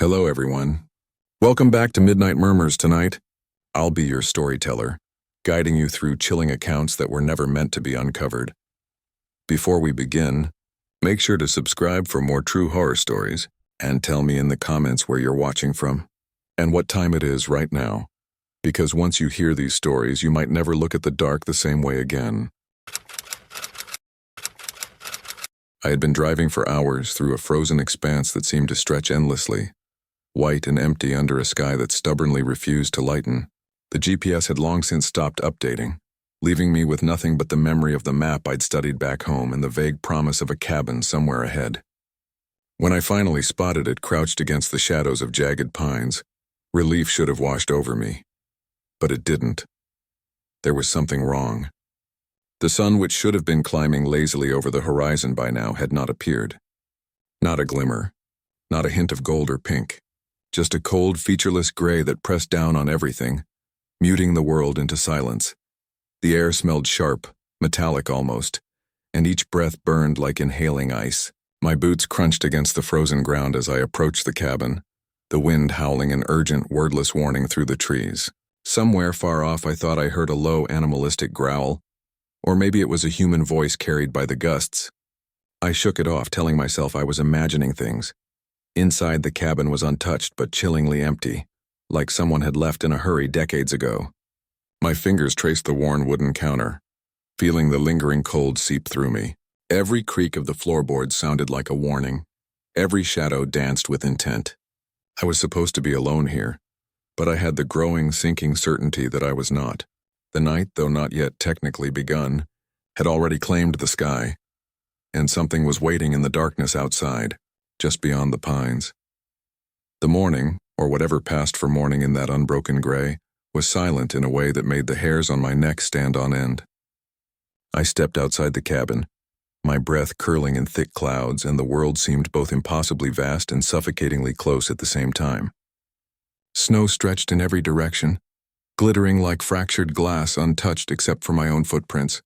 Hello, everyone. Welcome back to Midnight Murmurs tonight. I'll be your storyteller, guiding you through chilling accounts that were never meant to be uncovered. Before we begin, make sure to subscribe for more true horror stories and tell me in the comments where you're watching from and what time it is right now, because once you hear these stories, you might never look at the dark the same way again. I had been driving for hours through a frozen expanse that seemed to stretch endlessly. White and empty under a sky that stubbornly refused to lighten. The GPS had long since stopped updating, leaving me with nothing but the memory of the map I'd studied back home and the vague promise of a cabin somewhere ahead. When I finally spotted it crouched against the shadows of jagged pines, relief should have washed over me. But it didn't. There was something wrong. The sun, which should have been climbing lazily over the horizon by now, had not appeared. Not a glimmer, not a hint of gold or pink. Just a cold, featureless gray that pressed down on everything, muting the world into silence. The air smelled sharp, metallic almost, and each breath burned like inhaling ice. My boots crunched against the frozen ground as I approached the cabin, the wind howling an urgent, wordless warning through the trees. Somewhere far off I thought I heard a low, animalistic growl, or maybe it was a human voice carried by the gusts. I shook it off, telling myself I was imagining things. Inside, the cabin was untouched but chillingly empty, like someone had left in a hurry decades ago. My fingers traced the worn wooden counter, feeling the lingering cold seep through me. Every creak of the floorboards sounded like a warning. Every shadow danced with intent. I was supposed to be alone here, but I had the growing, sinking certainty that I was not. The night, though not yet technically begun, had already claimed the sky, and something was waiting in the darkness outside, just beyond the pines. The morning, or whatever passed for morning in that unbroken gray, was silent in a way that made the hairs on my neck stand on end. I stepped outside the cabin, my breath curling in thick clouds, and the world seemed both impossibly vast and suffocatingly close at the same time. Snow stretched in every direction, glittering like fractured glass, untouched except for my own footprints.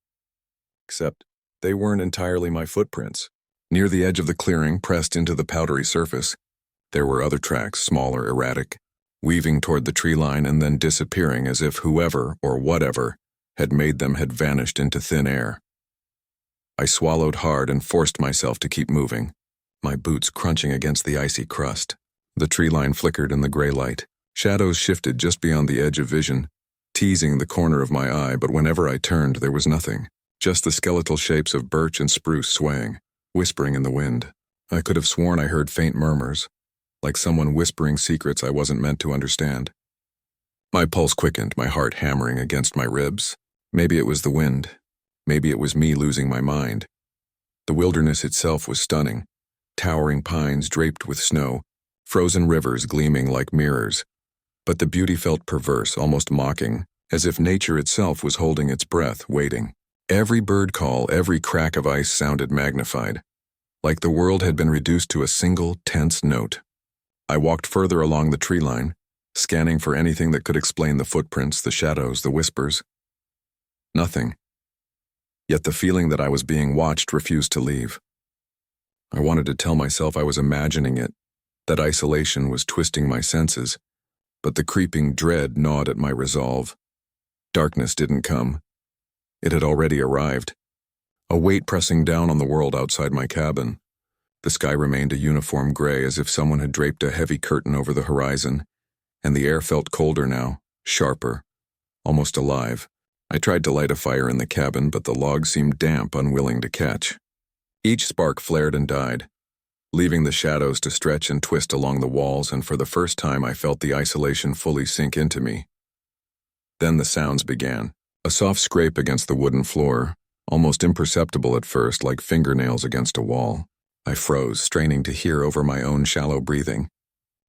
Except they weren't entirely my footprints. Near the edge of the clearing, pressed into the powdery surface, there were other tracks, smaller, erratic, weaving toward the tree line and then disappearing as if whoever or whatever had made them had vanished into thin air. I swallowed hard and forced myself to keep moving, my boots crunching against the icy crust. The tree line flickered in the gray light. Shadows shifted just beyond the edge of vision, teasing the corner of my eye, but whenever I turned, there was nothing. Just the skeletal shapes of birch and spruce swaying, whispering in the wind. I could have sworn I heard faint murmurs, like someone whispering secrets I wasn't meant to understand. My pulse quickened, my heart hammering against my ribs. Maybe it was the wind. Maybe it was me losing my mind. The wilderness itself was stunning. Towering pines draped with snow, frozen rivers gleaming like mirrors. But the beauty felt perverse, almost mocking, as if nature itself was holding its breath, waiting. Every bird call, every crack of ice sounded magnified, like the world had been reduced to a single, tense note. I walked further along the tree line, scanning for anything that could explain the footprints, the shadows, the whispers. Nothing. Yet the feeling that I was being watched refused to leave. I wanted to tell myself I was imagining it, that isolation was twisting my senses, but the creeping dread gnawed at my resolve. Darkness didn't come. It had already arrived, a weight pressing down on the world outside my cabin. The sky remained a uniform gray, as if someone had draped a heavy curtain over the horizon, and the air felt colder now, sharper, almost alive. I tried to light a fire in the cabin, but the logs seemed damp, unwilling to catch. Each spark flared and died, leaving the shadows to stretch and twist along the walls, and for the first time I felt the isolation fully sink into me. Then the sounds began. A soft scrape against the wooden floor, almost imperceptible at first, like fingernails against a wall. I froze, straining to hear over my own shallow breathing.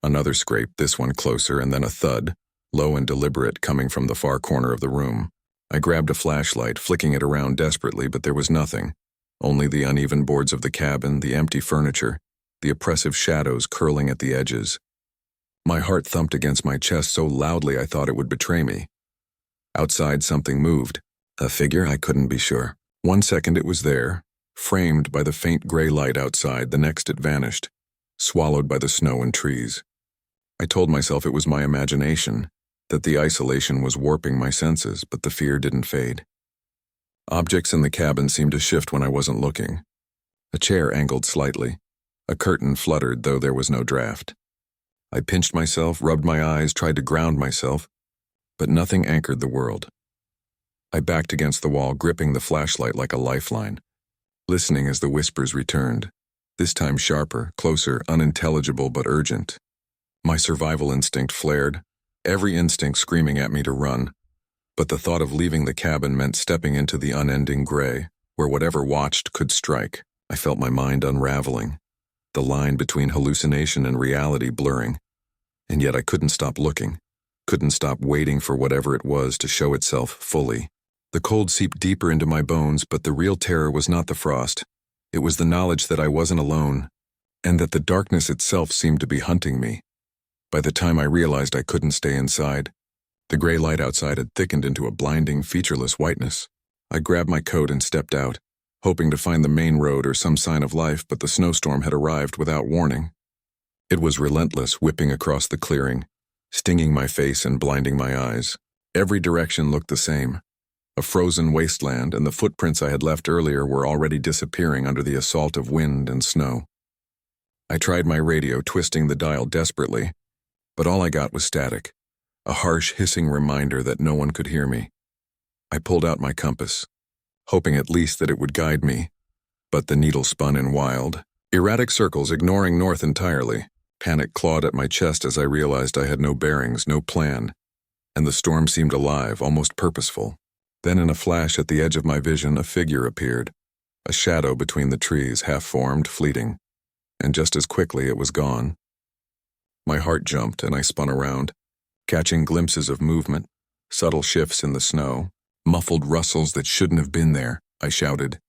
Another scrape, this one closer, and then a thud, low and deliberate, coming from the far corner of the room. I grabbed a flashlight, flicking it around desperately, but there was nothing. Only the uneven boards of the cabin, the empty furniture, the oppressive shadows curling at the edges. My heart thumped against my chest so loudly I thought it would betray me. Outside, something moved. A figure? I couldn't be sure. One second it was there, framed by the faint gray light outside. The next it vanished, swallowed by the snow and trees. I told myself it was my imagination, that the isolation was warping my senses, but the fear didn't fade. Objects in the cabin seemed to shift when I wasn't looking. A chair angled slightly. A curtain fluttered, though there was no draft. I pinched myself, rubbed my eyes, tried to ground myself, but nothing anchored the world. I backed against the wall, gripping the flashlight like a lifeline, listening as the whispers returned, this time sharper, closer, unintelligible but urgent. My survival instinct flared, every instinct screaming at me to run, but the thought of leaving the cabin meant stepping into the unending gray, where whatever watched could strike. I felt my mind unraveling, the line between hallucination and reality blurring, and yet I couldn't stop looking, couldn't stop waiting for whatever it was to show itself fully. The cold seeped deeper into my bones, but the real terror was not the frost. It was the knowledge that I wasn't alone, and that the darkness itself seemed to be hunting me. By the time I realized I couldn't stay inside, the gray light outside had thickened into a blinding, featureless whiteness. I grabbed my coat and stepped out, hoping to find the main road or some sign of life, but the snowstorm had arrived without warning. It was relentless, whipping across the clearing, stinging my face and blinding my eyes. Every direction looked the same. A frozen wasteland, and the footprints I had left earlier were already disappearing under the assault of wind and snow. I tried my radio, twisting the dial desperately, but all I got was static, a harsh, hissing reminder that no one could hear me. I pulled out my compass, hoping at least that it would guide me, but the needle spun in wild, erratic circles, ignoring north entirely. Panic clawed at my chest as I realized I had no bearings, no plan, and the storm seemed alive, almost purposeful. Then in a flash at the edge of my vision, a figure appeared, a shadow between the trees, half-formed, fleeting, and just as quickly it was gone. My heart jumped and I spun around, catching glimpses of movement, subtle shifts in the snow, muffled rustles that shouldn't have been there. I shouted,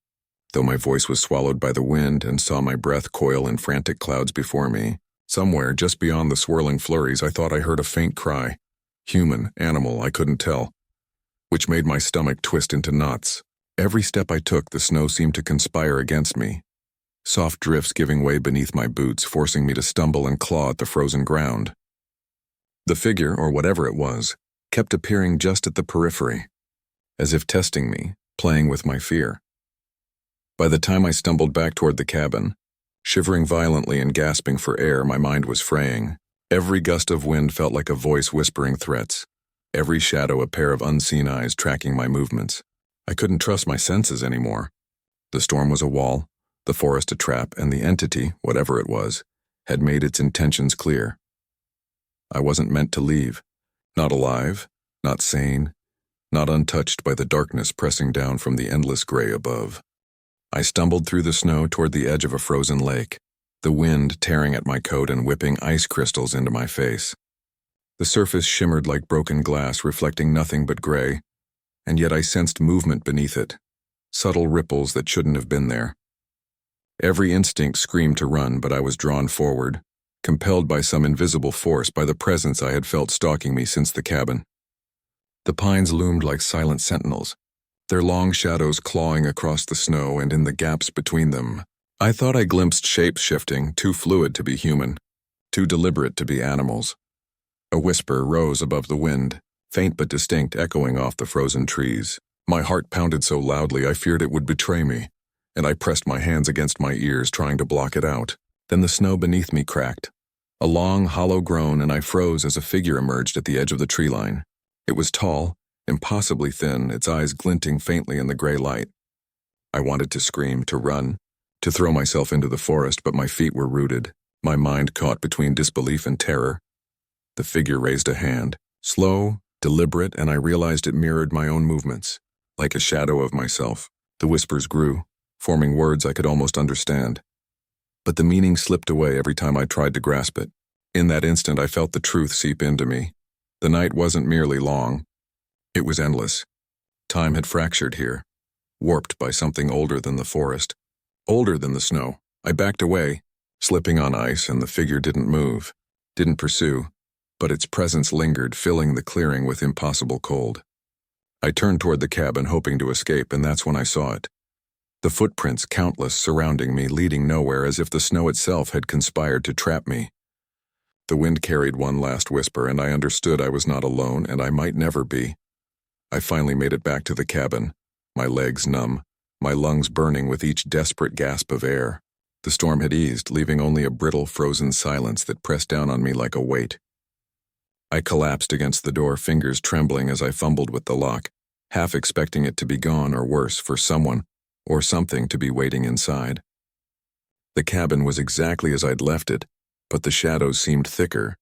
though my voice was swallowed by the wind, and saw my breath coil in frantic clouds before me. Somewhere, just beyond the swirling flurries, I thought I heard a faint cry. Human, animal, I couldn't tell, which made my stomach twist into knots. Every step I took, the snow seemed to conspire against me, soft drifts giving way beneath my boots, forcing me to stumble and claw at the frozen ground. The figure, or whatever it was, kept appearing just at the periphery, as if testing me, playing with my fear. By the time I stumbled back toward the cabin, shivering violently and gasping for air, my mind was fraying. Every gust of wind felt like a voice whispering threats, every shadow a pair of unseen eyes tracking my movements. I couldn't trust my senses anymore. The storm was a wall, the forest a trap, and the entity, whatever it was, had made its intentions clear. I wasn't meant to leave, not alive, not sane, not untouched by the darkness pressing down from the endless gray above. I stumbled through the snow toward the edge of a frozen lake, the wind tearing at my coat and whipping ice crystals into my face. The surface shimmered like broken glass, reflecting nothing but gray, and yet I sensed movement beneath it, subtle ripples that shouldn't have been there. Every instinct screamed to run, but I was drawn forward, compelled by some invisible force, by the presence I had felt stalking me since the cabin. The pines loomed like silent sentinels, their long shadows clawing across the snow and in the gaps between them. I thought I glimpsed shapes shifting, too fluid to be human, too deliberate to be animals. A whisper rose above the wind, faint but distinct, echoing off the frozen trees. My heart pounded so loudly I feared it would betray me, and I pressed my hands against my ears, trying to block it out. Then the snow beneath me cracked. A long, hollow groan, and I froze as a figure emerged at the edge of the tree line. It was tall, impossibly thin, its eyes glinting faintly in the gray light. I wanted to scream, to run, to throw myself into the forest, but my feet were rooted, my mind caught between disbelief and terror. The figure raised a hand, slow, deliberate, and I realized it mirrored my own movements, like a shadow of myself. The whispers grew, forming words I could almost understand. But the meaning slipped away every time I tried to grasp it. In that instant, I felt the truth seep into me. The night wasn't merely long. It was endless. Time had fractured here, warped by something older than the forest, older than the snow. I backed away, slipping on ice, and the figure didn't move, didn't pursue, but its presence lingered, filling the clearing with impossible cold. I turned toward the cabin, hoping to escape, and that's when I saw it. The footprints, countless, surrounding me, leading nowhere, as if the snow itself had conspired to trap me. The wind carried one last whisper, and I understood I was not alone, and I might never be. I finally made it back to the cabin, my legs numb, my lungs burning with each desperate gasp of air. The storm had eased, leaving only a brittle, frozen silence that pressed down on me like a weight. I collapsed against the door, fingers trembling as I fumbled with the lock, half expecting it to be gone, or worse, for someone or something to be waiting inside. The cabin was exactly as I'd left it, but the shadows seemed thicker,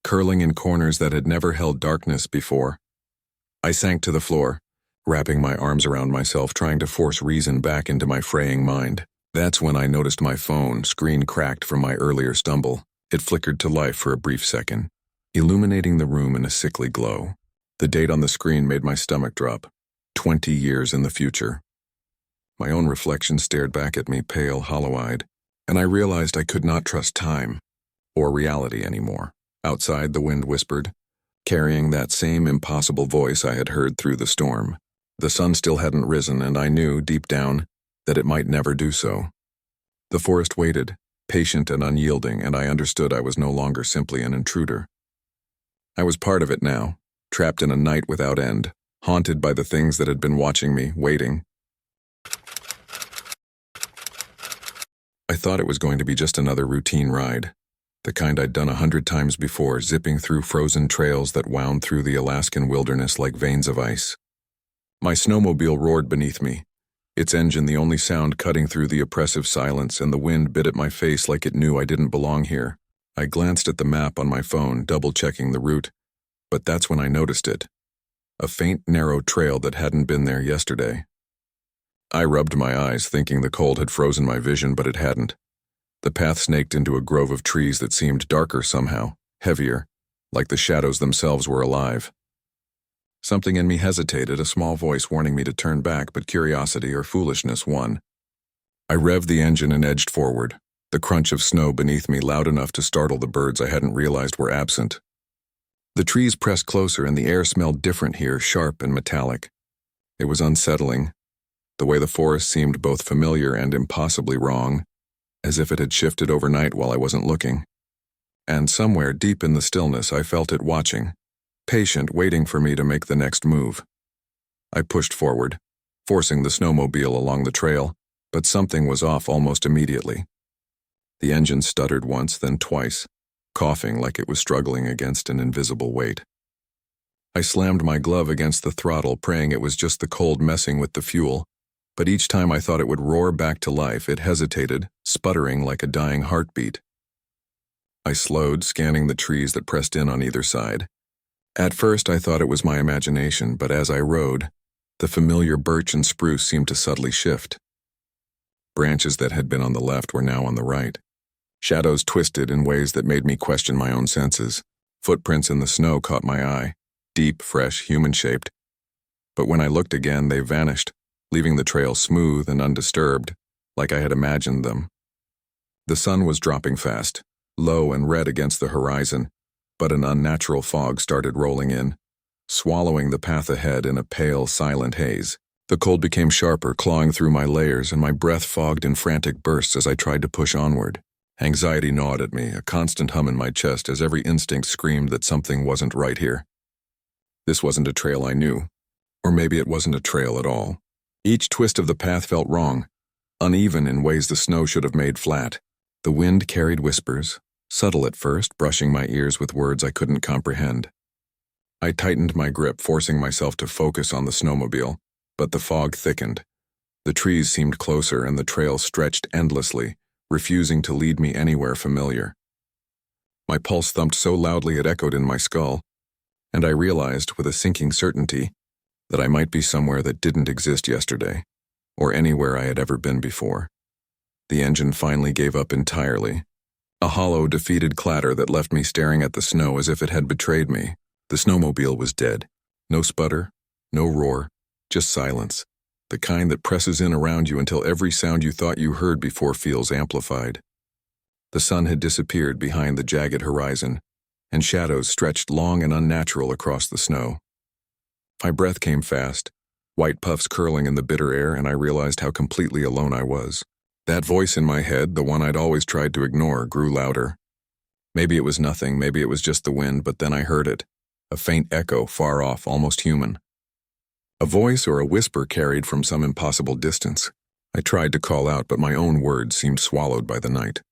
curling in corners that had never held darkness before. I sank to the floor, wrapping my arms around myself, trying to force reason back into my fraying mind. That's when I noticed my phone, screen cracked from my earlier stumble. It flickered to life for a brief second, illuminating the room in a sickly glow. The date on the screen made my stomach drop. 20 years in the future. My own reflection stared back at me, pale, hollow-eyed, and I realized I could not trust time or reality anymore. Outside, the wind whispered, carrying that same impossible voice I had heard through the storm. The sun still hadn't risen, and I knew, deep down, that it might never do so. The forest waited, patient and unyielding, and I understood I was no longer simply an intruder. I was part of it now, trapped in a night without end, haunted by the things that had been watching me, waiting. I thought it was going to be just another routine ride, the kind I'd done 100 times before, zipping through frozen trails that wound through the Alaskan wilderness like veins of ice. My snowmobile roared beneath me, its engine the only sound cutting through the oppressive silence, and the wind bit at my face like it knew I didn't belong here. I glanced at the map on my phone, double-checking the route, but that's when I noticed it. A faint, narrow trail that hadn't been there yesterday. I rubbed my eyes, thinking the cold had frozen my vision, but it hadn't. The path snaked into a grove of trees that seemed darker somehow, heavier, like the shadows themselves were alive. Something in me hesitated, a small voice warning me to turn back, but curiosity or foolishness won. I revved the engine and edged forward, the crunch of snow beneath me loud enough to startle the birds I hadn't realized were absent. The trees pressed closer, and the air smelled different here, sharp and metallic. It was unsettling, the way the forest seemed both familiar and impossibly wrong, as if it had shifted overnight while I wasn't looking. And somewhere deep in the stillness I felt it watching, patient, waiting for me to make the next move. I pushed forward, forcing the snowmobile along the trail, but something was off almost immediately. The engine stuttered once, then twice, coughing like it was struggling against an invisible weight. I slammed my glove against the throttle, praying it was just the cold messing with the fuel, but each time I thought it would roar back to life, it hesitated, sputtering like a dying heartbeat. I slowed, scanning the trees that pressed in on either side. At first I thought it was my imagination, but as I rode, the familiar birch and spruce seemed to subtly shift. Branches that had been on the left were now on the right. Shadows twisted in ways that made me question my own senses. Footprints in the snow caught my eye, deep, fresh, human-shaped. But when I looked again, they vanished, leaving the trail smooth and undisturbed, like I had imagined them. The sun was dropping fast, low and red against the horizon, but an unnatural fog started rolling in, swallowing the path ahead in a pale, silent haze. The cold became sharper, clawing through my layers, and my breath fogged in frantic bursts as I tried to push onward. Anxiety gnawed at me, a constant hum in my chest as every instinct screamed that something wasn't right here. This wasn't a trail I knew, or maybe it wasn't a trail at all. Each twist of the path felt wrong, uneven in ways the snow should have made flat. The wind carried whispers, subtle at first, brushing my ears with words I couldn't comprehend. I tightened my grip, forcing myself to focus on the snowmobile, but the fog thickened. The trees seemed closer, and the trail stretched endlessly, refusing to lead me anywhere familiar. My pulse thumped so loudly it echoed in my skull, and I realized with a sinking certainty that I might be somewhere that didn't exist yesterday, or anywhere I had ever been before. The engine finally gave up entirely, a hollow, defeated clatter that left me staring at the snow as if it had betrayed me. The snowmobile was dead. No sputter, no roar, just silence, the kind that presses in around you until every sound you thought you heard before feels amplified. The sun had disappeared behind the jagged horizon, and shadows stretched long and unnatural across the snow. My breath came fast, white puffs curling in the bitter air, and I realized how completely alone I was. That voice in my head, the one I'd always tried to ignore, grew louder. Maybe it was nothing, maybe it was just the wind, but then I heard it. A faint echo, far off, almost human. A voice or a whisper carried from some impossible distance. I tried to call out, but my own words seemed swallowed by the night.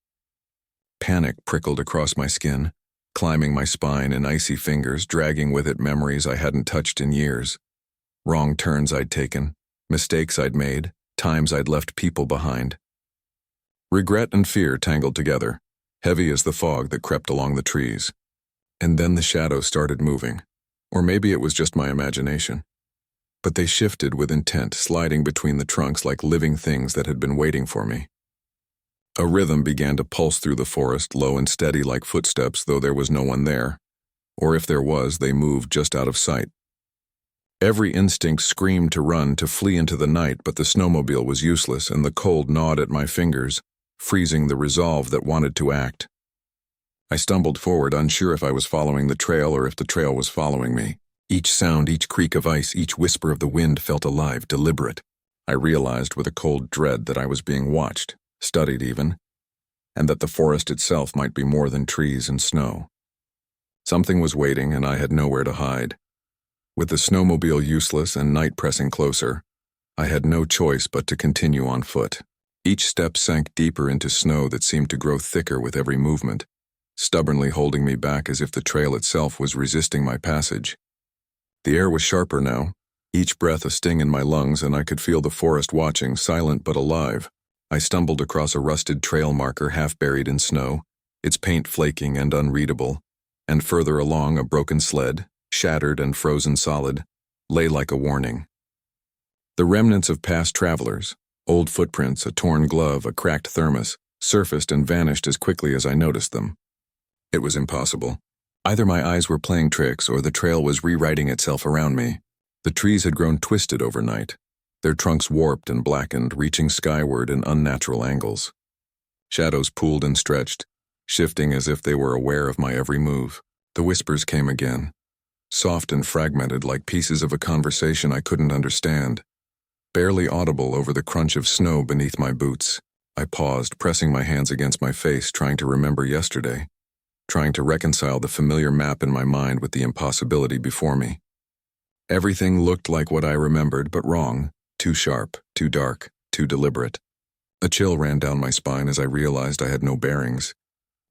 Panic prickled across my skin, climbing my spine in icy fingers, dragging with it memories I hadn't touched in years. Wrong turns I'd taken, mistakes I'd made, times I'd left people behind. Regret and fear tangled together, heavy as the fog that crept along the trees. And then the shadows started moving. Or maybe it was just my imagination. But they shifted with intent, sliding between the trunks like living things that had been waiting for me. A rhythm began to pulse through the forest, low and steady like footsteps, though there was no one there. Or if there was, they moved just out of sight. Every instinct screamed to run, to flee into the night, but the snowmobile was useless, and the cold gnawed at my fingers, freezing the resolve that wanted to act. I stumbled forward, unsure if I was following the trail or if the trail was following me. Each sound, each creak of ice, each whisper of the wind felt alive, deliberate. I realized with a cold dread that I was being watched, studied even, and that the forest itself might be more than trees and snow. Something was waiting, and I had nowhere to hide. With the snowmobile useless and night pressing closer, I had no choice but to continue on foot. Each step sank deeper into snow that seemed to grow thicker with every movement, stubbornly holding me back as if the trail itself was resisting my passage. The air was sharper now, each breath a sting in my lungs, and I could feel the forest watching, silent but alive. I stumbled across a rusted trail marker half buried in snow, its paint flaking and unreadable, and further along a broken sled, shattered and frozen solid, lay like a warning. The remnants of past travelers, old footprints, a torn glove, a cracked thermos, surfaced and vanished as quickly as I noticed them. It was impossible. Either my eyes were playing tricks or the trail was rewriting itself around me. The trees had grown twisted overnight, their trunks warped and blackened, reaching skyward in unnatural angles. Shadows pooled and stretched, shifting as if they were aware of my every move. The whispers came again, soft and fragmented like pieces of a conversation I couldn't understand, barely audible over the crunch of snow beneath my boots. I paused, pressing my hands against my face, trying to remember yesterday, trying to reconcile the familiar map in my mind with the impossibility before me. Everything looked like what I remembered, but wrong, too sharp, too dark, too deliberate. A chill ran down my spine as I realized I had no bearings,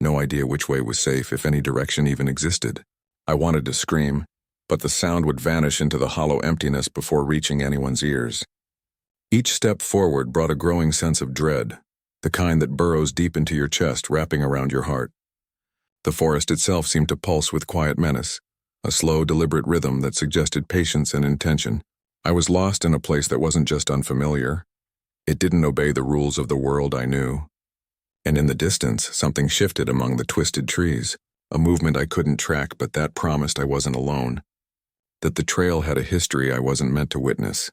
no idea which way was safe, if any direction even existed. I wanted to scream, but the sound would vanish into the hollow emptiness before reaching anyone's ears. Each step forward brought a growing sense of dread, the kind that burrows deep into your chest, wrapping around your heart. The forest itself seemed to pulse with quiet menace, a slow, deliberate rhythm that suggested patience and intention. I was lost in a place that wasn't just unfamiliar. It didn't obey the rules of the world I knew. And in the distance, something shifted among the twisted trees, a movement I couldn't track, but that promised I wasn't alone, that the trail had a history I wasn't meant to witness.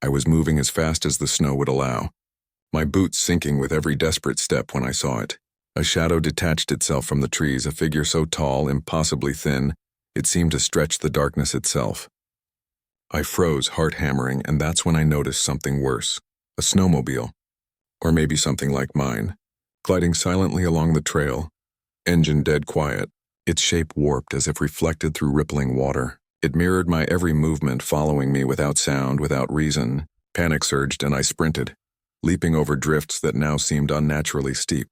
I was moving as fast as the snow would allow, my boots sinking with every desperate step when I saw it. A shadow detached itself from the trees, a figure so tall, impossibly thin, it seemed to stretch the darkness itself. I froze, heart hammering, and that's when I noticed something worse. A snowmobile, or maybe something like mine, gliding silently along the trail, engine dead quiet, its shape warped as if reflected through rippling water. It mirrored my every movement, following me without sound, without reason. Panic surged and I sprinted, leaping over drifts that now seemed unnaturally steep,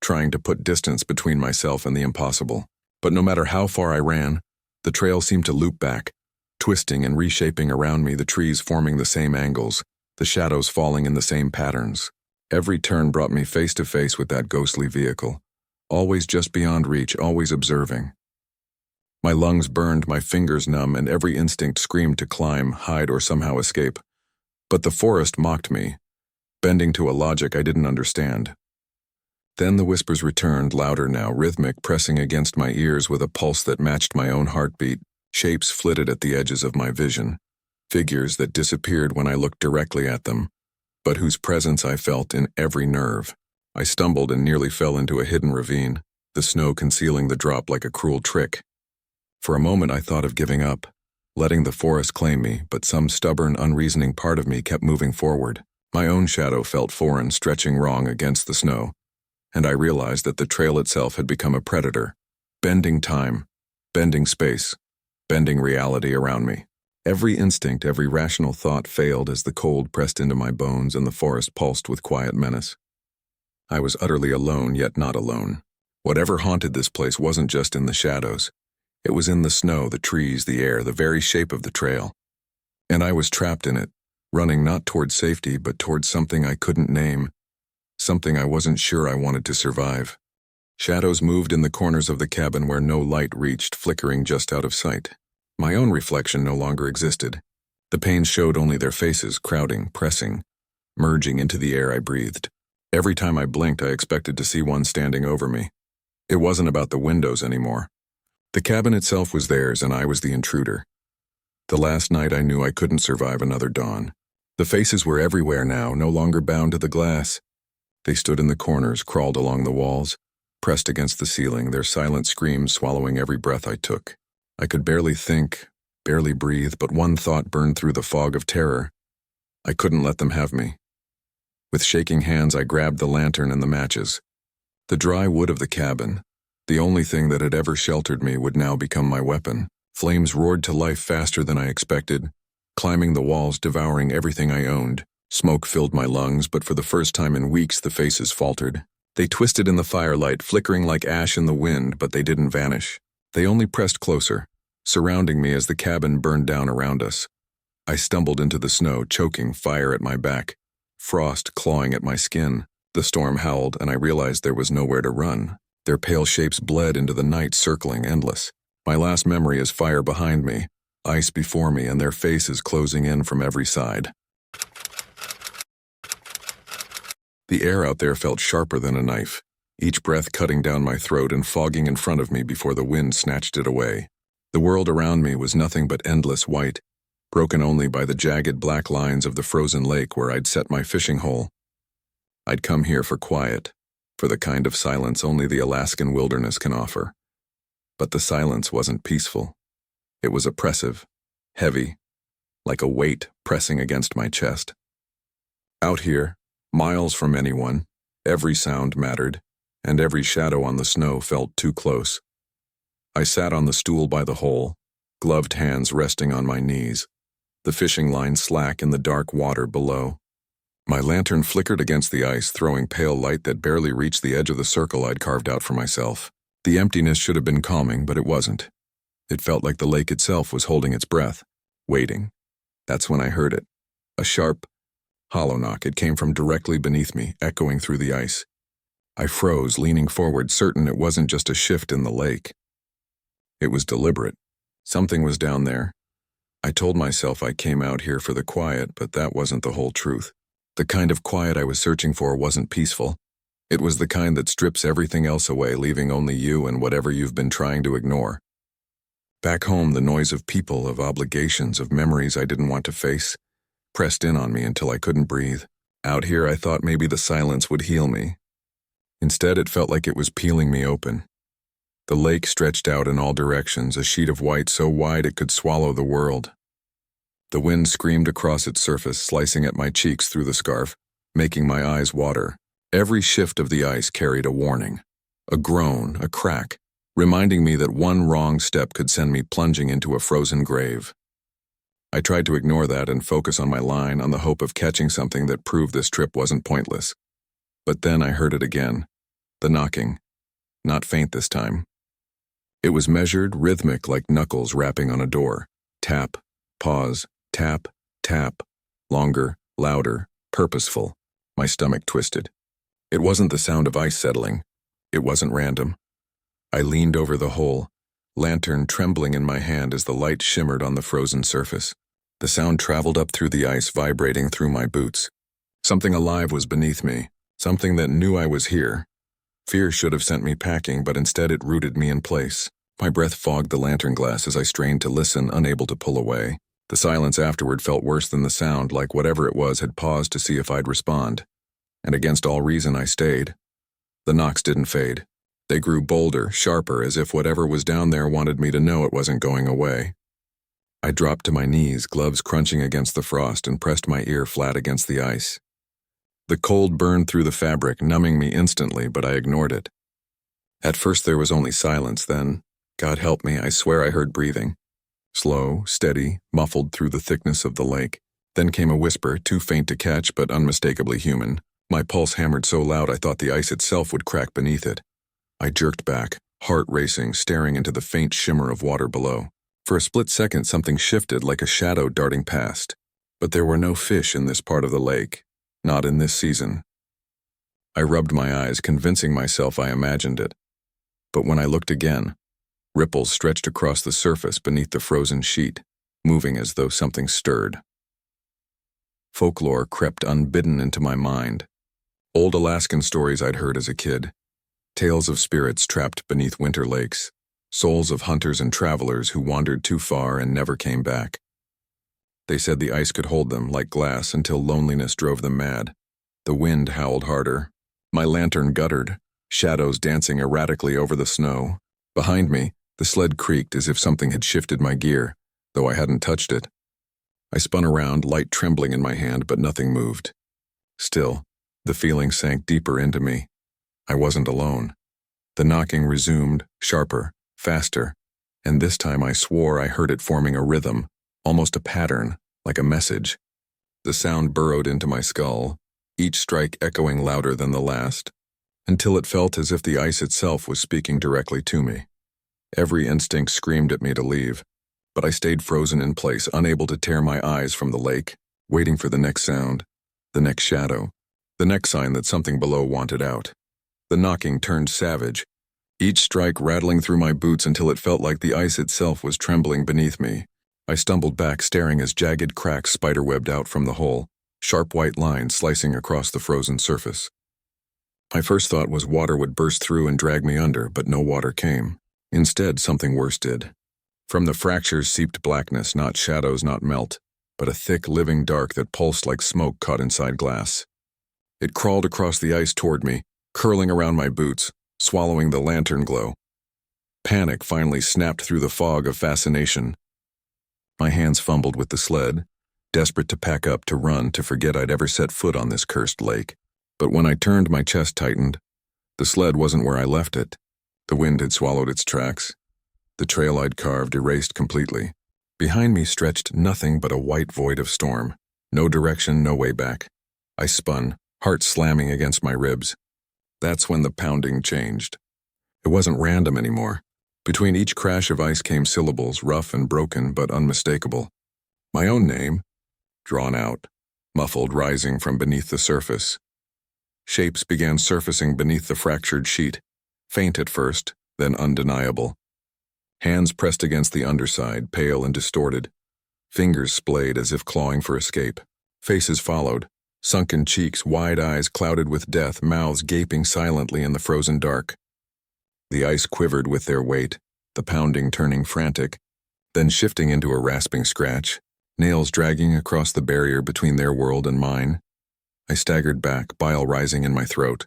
trying to put distance between myself and the impossible. But no matter how far I ran, the trail seemed to loop back, twisting and reshaping around me, the trees forming the same angles, the shadows falling in the same patterns. Every turn brought me face to face with that ghostly vehicle, always just beyond reach, always observing. My lungs burned, my fingers numb, and every instinct screamed to climb, hide, or somehow escape. But the forest mocked me, bending to a logic I didn't understand. Then the whispers returned, louder now, rhythmic, pressing against my ears with a pulse that matched my own heartbeat. Shapes flitted at the edges of my vision, figures that disappeared when I looked directly at them, but whose presence I felt in every nerve. I stumbled and nearly fell into a hidden ravine, the snow concealing the drop like a cruel trick. For a moment I thought of giving up, letting the forest claim me, but some stubborn, unreasoning part of me kept moving forward. My own shadow felt foreign, stretching wrong against the snow, and I realized that the trail itself had become a predator, Bending time, bending space, bending reality around me. Every instinct, every rational thought failed as the cold pressed into my bones and the forest pulsed with quiet menace. I was utterly alone, yet not alone. Whatever haunted this place wasn't just in the shadows. It was in the snow, the trees, the air, the very shape of the trail. And I was trapped in it, running not toward safety, but toward something I couldn't name, something I wasn't sure I wanted to survive. Shadows moved in the corners of the cabin where no light reached, flickering just out of sight. My own reflection no longer existed. The panes showed only their faces, crowding, pressing, merging into the air I breathed. Every time I blinked, I expected to see one standing over me. It wasn't about the windows anymore. The cabin itself was theirs, and I was the intruder. The last night I knew I couldn't survive another dawn. The faces were everywhere now, no longer bound to the glass. They stood in the corners, crawled along the walls, pressed against the ceiling, their silent screams swallowing every breath I took. I could barely think, barely breathe, but one thought burned through the fog of terror. I couldn't let them have me. With shaking hands, I grabbed the lantern and the matches. The dry wood of the cabin, the only thing that had ever sheltered me, would now become my weapon. Flames roared to life faster than I expected, climbing the walls, devouring everything I owned. Smoke filled my lungs, but for the first time in weeks, the faces faltered. They twisted in the firelight, flickering like ash in the wind, but they didn't vanish. They only pressed closer, surrounding me as the cabin burned down around us. I stumbled into the snow, choking, fire at my back, frost clawing at my skin. The storm howled, and I realized there was nowhere to run. Their pale shapes bled into the night, circling, endless. My last memory is fire behind me, ice before me, and their faces closing in from every side. The air out there felt sharper than a knife, each breath cutting down my throat and fogging in front of me before the wind snatched it away. The world around me was nothing but endless white, broken only by the jagged black lines of the frozen lake where I'd set my fishing hole. I'd come here for quiet, for the kind of silence only the Alaskan wilderness can offer. But the silence wasn't peaceful. It was oppressive, heavy, like a weight pressing against my chest. Out here, miles from anyone, every sound mattered, and every shadow on the snow felt too close. I sat on the stool by the hole, gloved hands resting on my knees, the fishing line slack in the dark water below. My lantern flickered against the ice, throwing pale light that barely reached the edge of the circle I'd carved out for myself. The emptiness should have been calming, but it wasn't. It felt like the lake itself was holding its breath, waiting. That's when I heard it. A sharp, hollow knock. It came from directly beneath me, echoing through the ice. I froze, leaning forward, certain it wasn't just a shift in the lake. It was deliberate. Something was down there. I told myself I came out here for the quiet, but that wasn't the whole truth. The kind of quiet I was searching for wasn't peaceful. It was the kind that strips everything else away, leaving only you and whatever you've been trying to ignore. Back home, the noise of people, of obligations, of memories I didn't want to face, pressed in on me until I couldn't breathe. Out here, I thought maybe the silence would heal me. Instead, it felt like it was peeling me open. The lake stretched out in all directions, a sheet of white so wide it could swallow the world. The wind screamed across its surface, slicing at my cheeks through the scarf, making my eyes water. Every shift of the ice carried a warning, a groan, a crack, reminding me that one wrong step could send me plunging into a frozen grave. I tried to ignore that and focus on my line, on the hope of catching something that proved this trip wasn't pointless. But then I heard it again, the knocking, not faint this time. It was measured, rhythmic, like knuckles rapping on a door. Tap, pause, tap, tap, longer, louder, purposeful. My stomach twisted. It wasn't the sound of ice settling. It wasn't random. I leaned over the hole, lantern trembling in my hand as the light shimmered on the frozen surface. The sound traveled up through the ice, vibrating through my boots. Something alive was beneath me, something that knew I was here. Fear should have sent me packing, but instead it rooted me in place. My breath fogged the lantern glass as I strained to listen, unable to pull away. The silence afterward felt worse than the sound, like whatever it was had paused to see if I'd respond. And against all reason, I stayed. The knocks didn't fade. They grew bolder, sharper, as if whatever was down there wanted me to know it wasn't going away. I dropped to my knees, gloves crunching against the frost, and pressed my ear flat against the ice. The cold burned through the fabric, numbing me instantly, but I ignored it. At first there was only silence, then, God help me, I swear I heard breathing. Slow, steady, muffled through the thickness of the lake. Then came a whisper, too faint to catch but unmistakably human. My pulse hammered so loud I thought the ice itself would crack beneath it. I jerked back, heart racing, staring into the faint shimmer of water below. For a split second something shifted like a shadow darting past. But there were no fish in this part of the lake. Not in this season. I rubbed my eyes, convincing myself I imagined it. But when I looked again, ripples stretched across the surface beneath the frozen sheet, moving as though something stirred. Folklore crept unbidden into my mind. Old Alaskan stories I'd heard as a kid. Tales of spirits trapped beneath winter lakes. Souls of hunters and travelers who wandered too far and never came back. They said the ice could hold them like glass until loneliness drove them mad. The wind howled harder. My lantern guttered, shadows dancing erratically over the snow. Behind me, the sled creaked as if something had shifted my gear, though I hadn't touched it. I spun around, light trembling in my hand, but nothing moved. Still, the feeling sank deeper into me. I wasn't alone. The knocking resumed, sharper, faster, and this time I swore I heard it forming a rhythm, almost a pattern, like a message. The sound burrowed into my skull, each strike echoing louder than the last, until it felt as if the ice itself was speaking directly to me. Every instinct screamed at me to leave, but I stayed frozen in place, unable to tear my eyes from the lake, waiting for the next sound, the next shadow, the next sign that something below wanted out. The knocking turned savage, each strike rattling through my boots until it felt like the ice itself was trembling beneath me. I stumbled back, staring as jagged cracks spiderwebbed out from the hole, sharp white lines slicing across the frozen surface. My first thought was water would burst through and drag me under, but no water came. Instead, something worse did. From the fractures seeped blackness, not shadows, not melt, but a thick, living dark that pulsed like smoke caught inside glass. It crawled across the ice toward me, curling around my boots, swallowing the lantern glow. Panic finally snapped through the fog of fascination. My hands fumbled with the sled, desperate to pack up, to run, to forget I'd ever set foot on this cursed lake. But when I turned, my chest tightened. The sled wasn't where I left it. The wind had swallowed its tracks. The trail I'd carved erased completely. Behind me stretched nothing but a white void of storm. No direction, no way back. I spun, heart slamming against my ribs. That's when the pounding changed. It wasn't random anymore. Between each crash of ice came syllables, rough and broken but unmistakable. My own name, drawn out, muffled, rising from beneath the surface. Shapes began surfacing beneath the fractured sheet, faint at first, then undeniable. Hands pressed against the underside, pale and distorted. Fingers splayed as if clawing for escape. Faces followed, sunken cheeks, wide eyes clouded with death, mouths gaping silently in the frozen dark. The ice quivered with their weight, the pounding turning frantic, then shifting into a rasping scratch, nails dragging across the barrier between their world and mine. I staggered back, bile rising in my throat.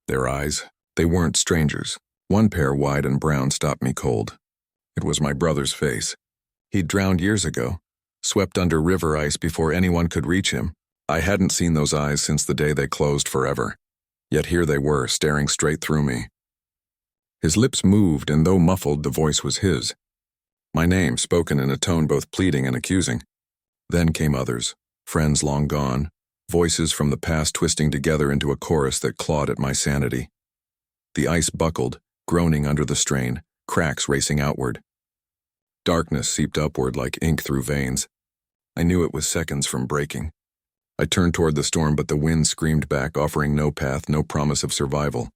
Their eyes, they weren't strangers. One pair, wide and brown, stopped me cold. It was my brother's face. He'd drowned years ago, swept under river ice before anyone could reach him. I hadn't seen those eyes since the day they closed forever. Yet here they were, staring straight through me. His lips moved, and though muffled, the voice was his. My name, spoken in a tone both pleading and accusing. Then came others, friends long gone, voices from the past twisting together into a chorus that clawed at my sanity. The ice buckled, groaning under the strain, cracks racing outward. Darkness seeped upward like ink through veins. I knew it was seconds from breaking. I turned toward the storm, but the wind screamed back, offering no path, no promise of survival.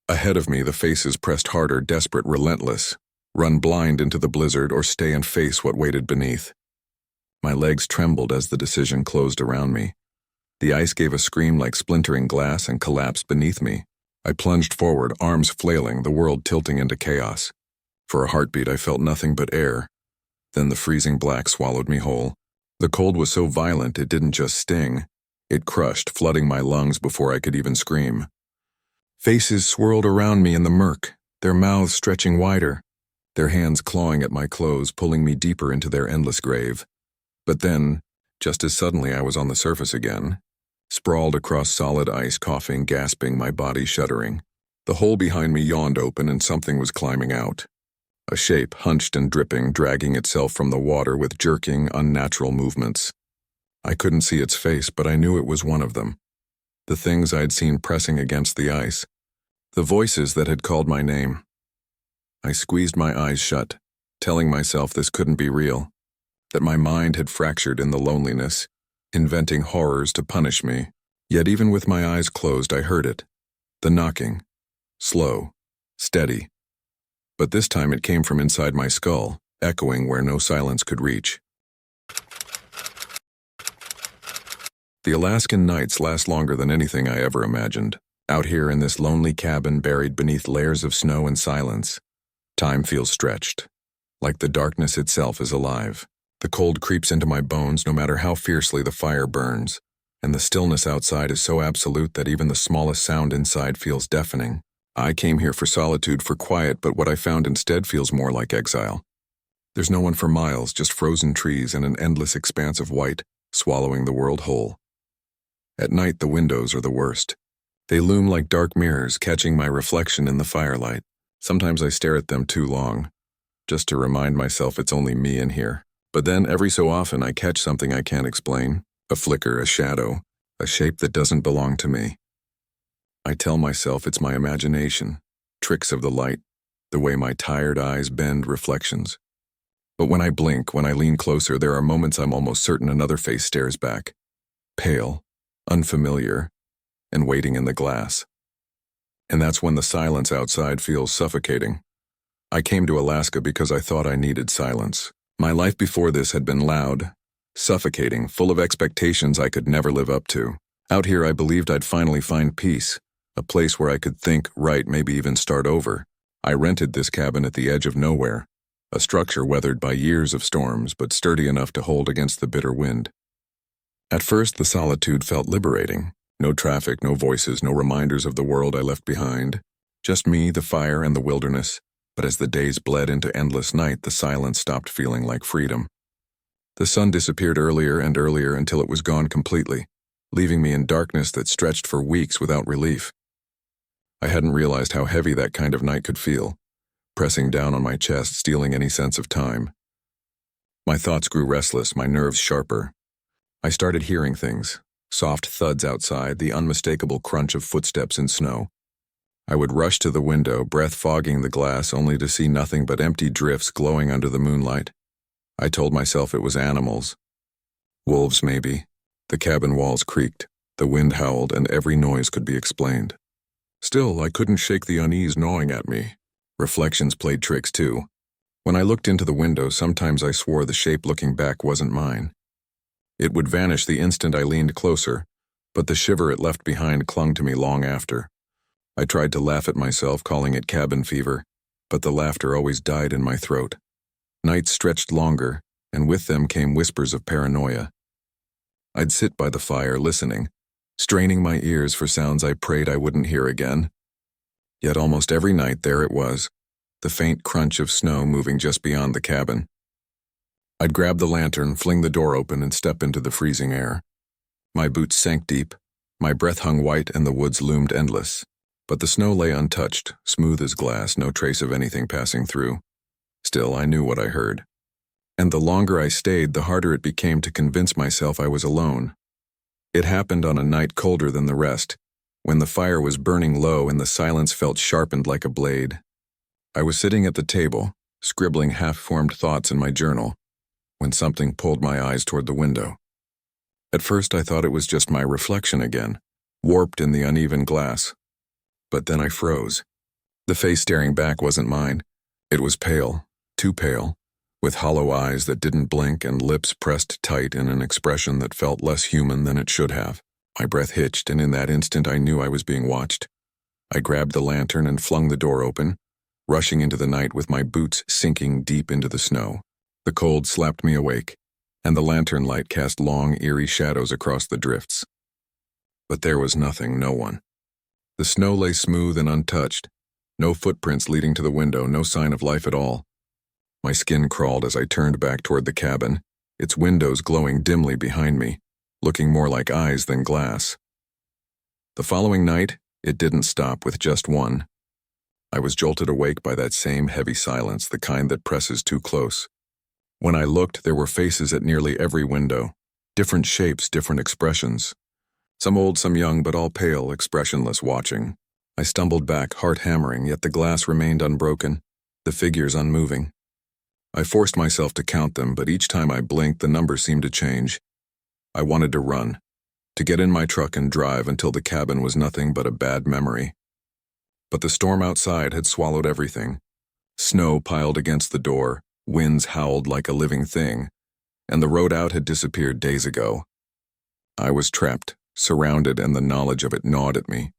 Ahead of me, the faces pressed harder, desperate, relentless. Run blind into the blizzard or stay and face what waited beneath. My legs trembled as the decision closed around me. The ice gave a scream like splintering glass and collapsed beneath me. I plunged forward, arms flailing, the world tilting into chaos. For a heartbeat, I felt nothing but air. Then the freezing black swallowed me whole. The cold was so violent it didn't just sting. It crushed, flooding my lungs before I could even scream. Faces swirled around me in the murk, their mouths stretching wider, their hands clawing at my clothes, pulling me deeper into their endless grave. But then, just as suddenly, I was on the surface again, sprawled across solid ice, coughing, gasping, my body shuddering. The hole behind me yawned open and something was climbing out. A shape, hunched and dripping, dragging itself from the water with jerking, unnatural movements. I couldn't see its face, but I knew it was one of them. The things I'd seen pressing against the ice. The voices that had called my name. I squeezed my eyes shut, telling myself this couldn't be real, that my mind had fractured in the loneliness, inventing horrors to punish me. Yet even with my eyes closed, I heard it. The knocking. Slow. Steady. But this time it came from inside my skull, echoing where no silence could reach. The Alaskan nights last longer than anything I ever imagined. Out here in this lonely cabin buried beneath layers of snow and silence, time feels stretched, like the darkness itself is alive. The cold creeps into my bones no matter how fiercely the fire burns, and the stillness outside is so absolute that even the smallest sound inside feels deafening. I came here for solitude, for quiet, but what I found instead feels more like exile. There's no one for miles, just frozen trees and an endless expanse of white, swallowing the world whole. At night, the windows are the worst. They loom like dark mirrors, catching my reflection in the firelight. Sometimes I stare at them too long, just to remind myself it's only me in here. But then, every so often, I catch something I can't explain. A flicker, a shadow, a shape that doesn't belong to me. I tell myself it's my imagination, tricks of the light, the way my tired eyes bend reflections. But when I blink, when I lean closer, there are moments I'm almost certain another face stares back. Pale, unfamiliar, and waiting in the glass. And that's when the silence outside feels suffocating. I came to Alaska because I thought I needed silence. My life before this had been loud, suffocating, full of expectations I could never live up to. Out here, I believed I'd finally find peace, a place where I could think, write, maybe even start over. I rented this cabin at the edge of nowhere, a structure weathered by years of storms, but sturdy enough to hold against the bitter wind. At first, the solitude felt liberating. No traffic, no voices, no reminders of the world I left behind. Just me, the fire, and the wilderness. But as the days bled into endless night, the silence stopped feeling like freedom. The sun disappeared earlier and earlier until it was gone completely, leaving me in darkness that stretched for weeks without relief. I hadn't realized how heavy that kind of night could feel, pressing down on my chest, stealing any sense of time. My thoughts grew restless, my nerves sharper. I started hearing things, soft thuds outside, the unmistakable crunch of footsteps in snow. I would rush to the window, breath fogging the glass, only to see nothing but empty drifts glowing under the moonlight. I told myself it was animals. Wolves, maybe. The cabin walls creaked, the wind howled, and every noise could be explained. Still, I couldn't shake the unease gnawing at me. Reflections played tricks too. When I looked into the window, sometimes I swore the shape looking back wasn't mine. It would vanish the instant I leaned closer, but the shiver it left behind clung to me long after. I tried to laugh at myself, calling it cabin fever, but the laughter always died in my throat. Nights stretched longer, and with them came whispers of paranoia. I'd sit by the fire listening, straining my ears for sounds I prayed I wouldn't hear again. Yet almost every night there it was, the faint crunch of snow moving just beyond the cabin. I'd grab the lantern, fling the door open, and step into the freezing air. My boots sank deep, my breath hung white, and the woods loomed endless. But the snow lay untouched, smooth as glass, no trace of anything passing through. Still, I knew what I heard. And the longer I stayed, the harder it became to convince myself I was alone. It happened on a night colder than the rest, when the fire was burning low and the silence felt sharpened like a blade. I was sitting at the table, scribbling half-formed thoughts in my journal, when something pulled my eyes toward the window. At first, I thought it was just my reflection again, warped in the uneven glass. But then I froze. The face staring back wasn't mine. It was pale, too pale, with hollow eyes that didn't blink and lips pressed tight in an expression that felt less human than it should have. My breath hitched, and in that instant I knew I was being watched. I grabbed the lantern and flung the door open, rushing into the night with my boots sinking deep into the snow. The cold slapped me awake, and the lantern light cast long, eerie shadows across the drifts. But there was nothing, no one. The snow lay smooth and untouched, no footprints leading to the window, no sign of life at all. My skin crawled as I turned back toward the cabin, its windows glowing dimly behind me, looking more like eyes than glass. The following night, it didn't stop with just one. I was jolted awake by that same heavy silence, the kind that presses too close. When I looked, there were faces at nearly every window. Different shapes, different expressions. Some old, some young, but all pale, expressionless, watching. I stumbled back, heart hammering, yet the glass remained unbroken, the figures unmoving. I forced myself to count them, but each time I blinked, the number seemed to change. I wanted to run, to get in my truck and drive until the cabin was nothing but a bad memory. But the storm outside had swallowed everything. Snow piled against the door, winds howled like a living thing, and the road out had disappeared days ago. I was trapped, surrounded, and the knowledge of it gnawed at me.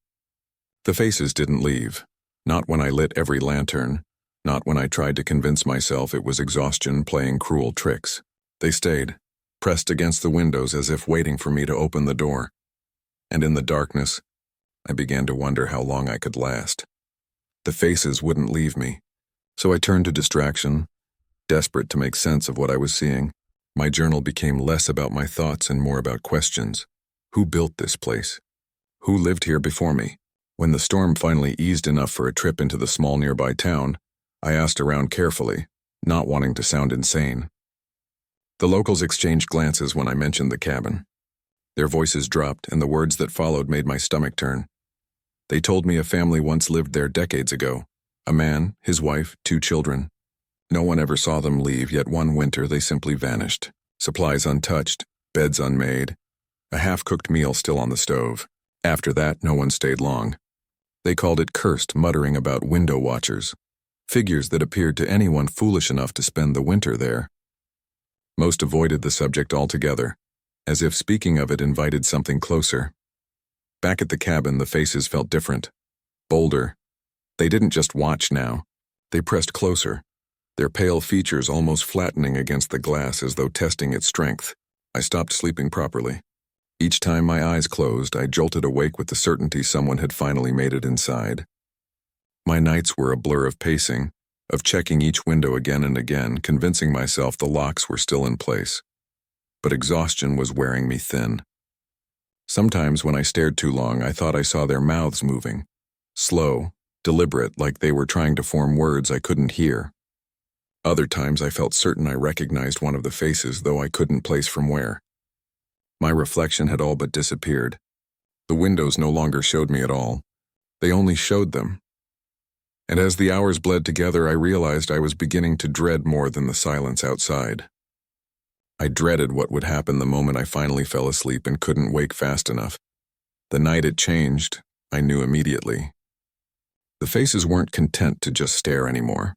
The faces didn't leave, not when I lit every lantern, not when I tried to convince myself it was exhaustion playing cruel tricks. They stayed, pressed against the windows as if waiting for me to open the door. And in the darkness, I began to wonder how long I could last. The faces wouldn't leave me, so I turned to distraction, desperate to make sense of what I was seeing. My journal became less about my thoughts and more about questions. Who built this place? Who lived here before me? When the storm finally eased enough for a trip into the small nearby town, I asked around carefully, not wanting to sound insane. The locals exchanged glances when I mentioned the cabin. Their voices dropped, and the words that followed made my stomach turn. They told me a family once lived there decades ago. A man, his wife, 2 children. No one ever saw them leave, yet one winter they simply vanished. Supplies untouched, beds unmade, a half-cooked meal still on the stove. After that, no one stayed long. They called it cursed, muttering about window watchers, figures that appeared to anyone foolish enough to spend the winter there. Most avoided the subject altogether, as if speaking of it invited something closer. Back at the cabin, the faces felt different, bolder. They didn't just watch now. They pressed closer, their pale features almost flattening against the glass as though testing its strength. I stopped sleeping properly. Each time my eyes closed, I jolted awake with the certainty someone had finally made it inside. My nights were a blur of pacing, of checking each window again and again, convincing myself the locks were still in place. But exhaustion was wearing me thin. Sometimes when I stared too long, I thought I saw their mouths moving. Slow, deliberate, like they were trying to form words I couldn't hear. Other times I felt certain I recognized one of the faces, though I couldn't place from where. My reflection had all but disappeared. The windows no longer showed me at all. They only showed them. And as the hours bled together, I realized I was beginning to dread more than the silence outside. I dreaded what would happen the moment I finally fell asleep and couldn't wake fast enough. The night it changed, I knew immediately. The faces weren't content to just stare anymore.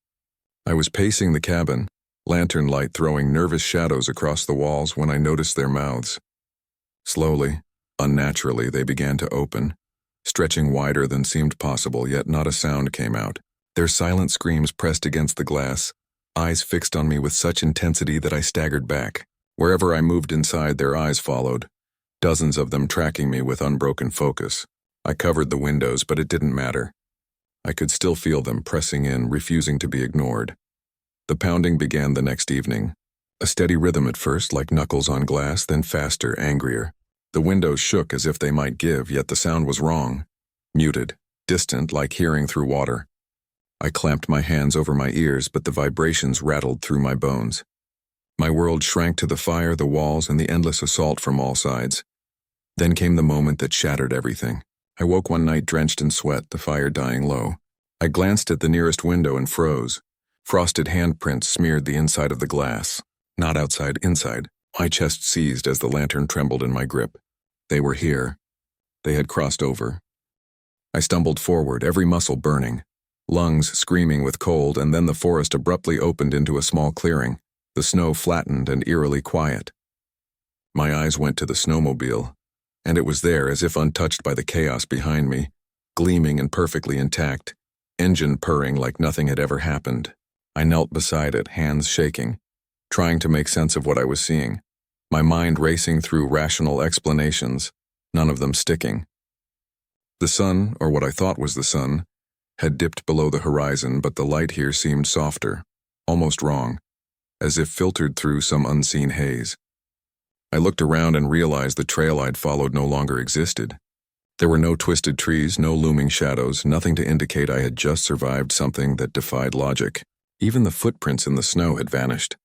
I was pacing the cabin, lantern light throwing nervous shadows across the walls when I noticed their mouths. Slowly, unnaturally, they began to open, stretching wider than seemed possible, yet not a sound came out. Their silent screams pressed against the glass, eyes fixed on me with such intensity that I staggered back. Wherever I moved inside, their eyes followed, dozens of them tracking me with unbroken focus. I covered the windows, but it didn't matter. I could still feel them pressing in, refusing to be ignored. The pounding began the next evening. A steady rhythm at first, like knuckles on glass, then faster, angrier. The windows shook as if they might give, yet the sound was wrong. Muted, distant, like hearing through water. I clamped my hands over my ears, but the vibrations rattled through my bones. My world shrank to the fire, the walls, and the endless assault from all sides. Then came the moment that shattered everything. I woke one night drenched in sweat, the fire dying low. I glanced at the nearest window and froze. Frosted handprints smeared the inside of the glass. Not outside, inside. My chest seized as the lantern trembled in my grip. They were here. They had crossed over. I stumbled forward, every muscle burning, lungs screaming with cold, and then the forest abruptly opened into a small clearing, the snow flattened and eerily quiet. My eyes went to the snowmobile, and it was there as if untouched by the chaos behind me, gleaming and perfectly intact, engine purring like nothing had ever happened. I knelt beside it, hands shaking, trying to make sense of what I was seeing, my mind racing through rational explanations, none of them sticking. The sun, or what I thought was the sun, had dipped below the horizon, but the light here seemed softer, almost wrong, as if filtered through some unseen haze. I looked around and realized the trail I'd followed no longer existed. There were no twisted trees, no looming shadows, nothing to indicate I had just survived something that defied logic. Even the footprints in the snow had vanished.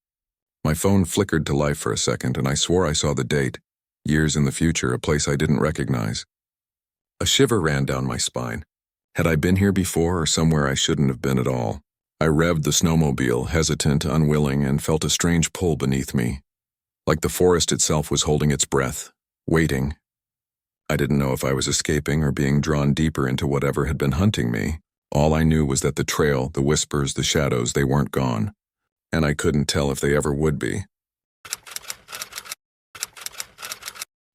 My phone flickered to life for a second, and I swore I saw the date. Years in the future, a place I didn't recognize. A shiver ran down my spine. Had I been here before or somewhere I shouldn't have been at all? I revved the snowmobile, hesitant, unwilling, and felt a strange pull beneath me. Like the forest itself was holding its breath, waiting. I didn't know if I was escaping or being drawn deeper into whatever had been hunting me. All I knew was that the trail, the whispers, the shadows, they weren't gone. And I couldn't tell if they ever would be.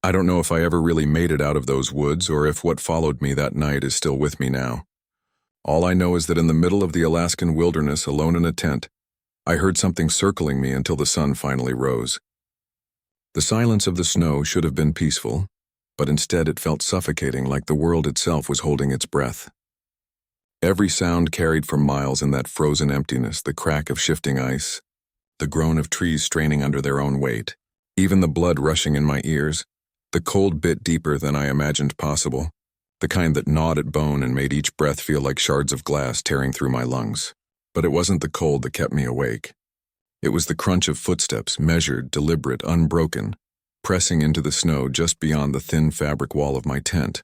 I don't know if I ever really made it out of those woods or if what followed me that night is still with me now. All I know is that in the middle of the Alaskan wilderness, alone in a tent, I heard something circling me until the sun finally rose. The silence of the snow should have been peaceful, but instead it felt suffocating, like the world itself was holding its breath. Every sound carried for miles in that frozen emptiness, the crack of shifting ice, the groan of trees straining under their own weight, even the blood rushing in my ears, the cold bit deeper than I imagined possible, the kind that gnawed at bone and made each breath feel like shards of glass tearing through my lungs. But it wasn't the cold that kept me awake. It was the crunch of footsteps, measured, deliberate, unbroken, pressing into the snow just beyond the thin fabric wall of my tent.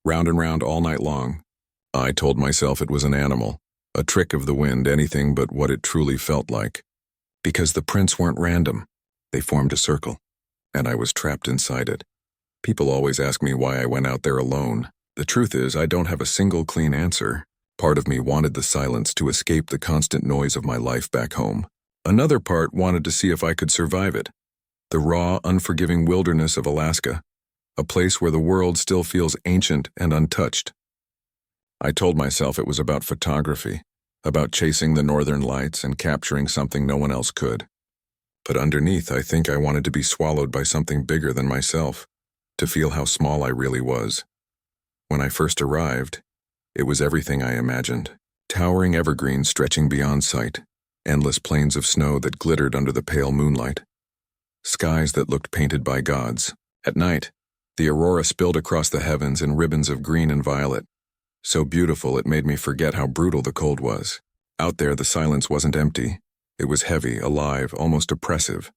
Round and round all night long, I told myself it was an animal, a trick of the wind, anything but what it truly felt like. Because the prints weren't random. They formed a circle, and I was trapped inside it. People always ask me why I went out there alone. The truth is, I don't have a single clean answer. Part of me wanted the silence to escape the constant noise of my life back home. Another part wanted to see if I could survive it. The raw, unforgiving wilderness of Alaska, a place where the world still feels ancient and untouched. I told myself it was about photography, about chasing the northern lights and capturing something no one else could. But underneath, I think I wanted to be swallowed by something bigger than myself, to feel how small I really was. When I first arrived, it was everything I imagined. Towering evergreens stretching beyond sight, endless plains of snow that glittered under the pale moonlight, skies that looked painted by gods. At night, the aurora spilled across the heavens in ribbons of green and violet, so beautiful it made me forget how brutal the cold was. Out there, the silence wasn't empty. It was heavy, alive, almost oppressive.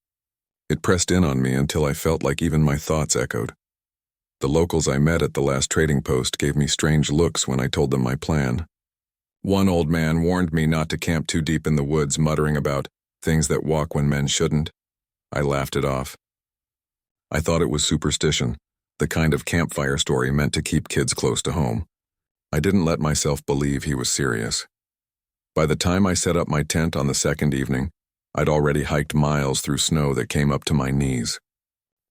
It pressed in on me until I felt like even my thoughts echoed. The locals I met at the last trading post gave me strange looks when I told them my plan. One old man warned me not to camp too deep in the woods, muttering about things that walk when men shouldn't. I laughed it off. I thought it was superstition, the kind of campfire story meant to keep kids close to home. I didn't let myself believe he was serious. By the time I set up my tent on the second evening, I'd already hiked miles through snow that came up to my knees.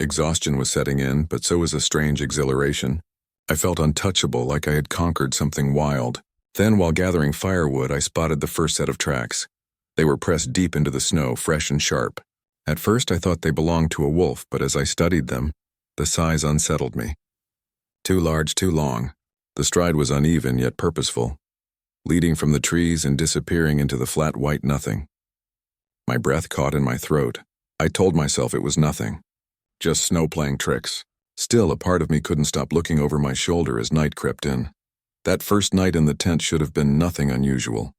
Exhaustion was setting in, but so was a strange exhilaration. I felt untouchable, like I had conquered something wild. Then, while gathering firewood, I spotted the first set of tracks. They were pressed deep into the snow, fresh and sharp. At first, I thought they belonged to a wolf, but as I studied them, the size unsettled me. Too large, too long. The stride was uneven yet purposeful, leading from the trees and disappearing into the flat white nothing. My breath caught in my throat. I told myself it was nothing. Just snow playing tricks. Still, a part of me couldn't stop looking over my shoulder as night crept in. That first night in the tent should have been nothing unusual.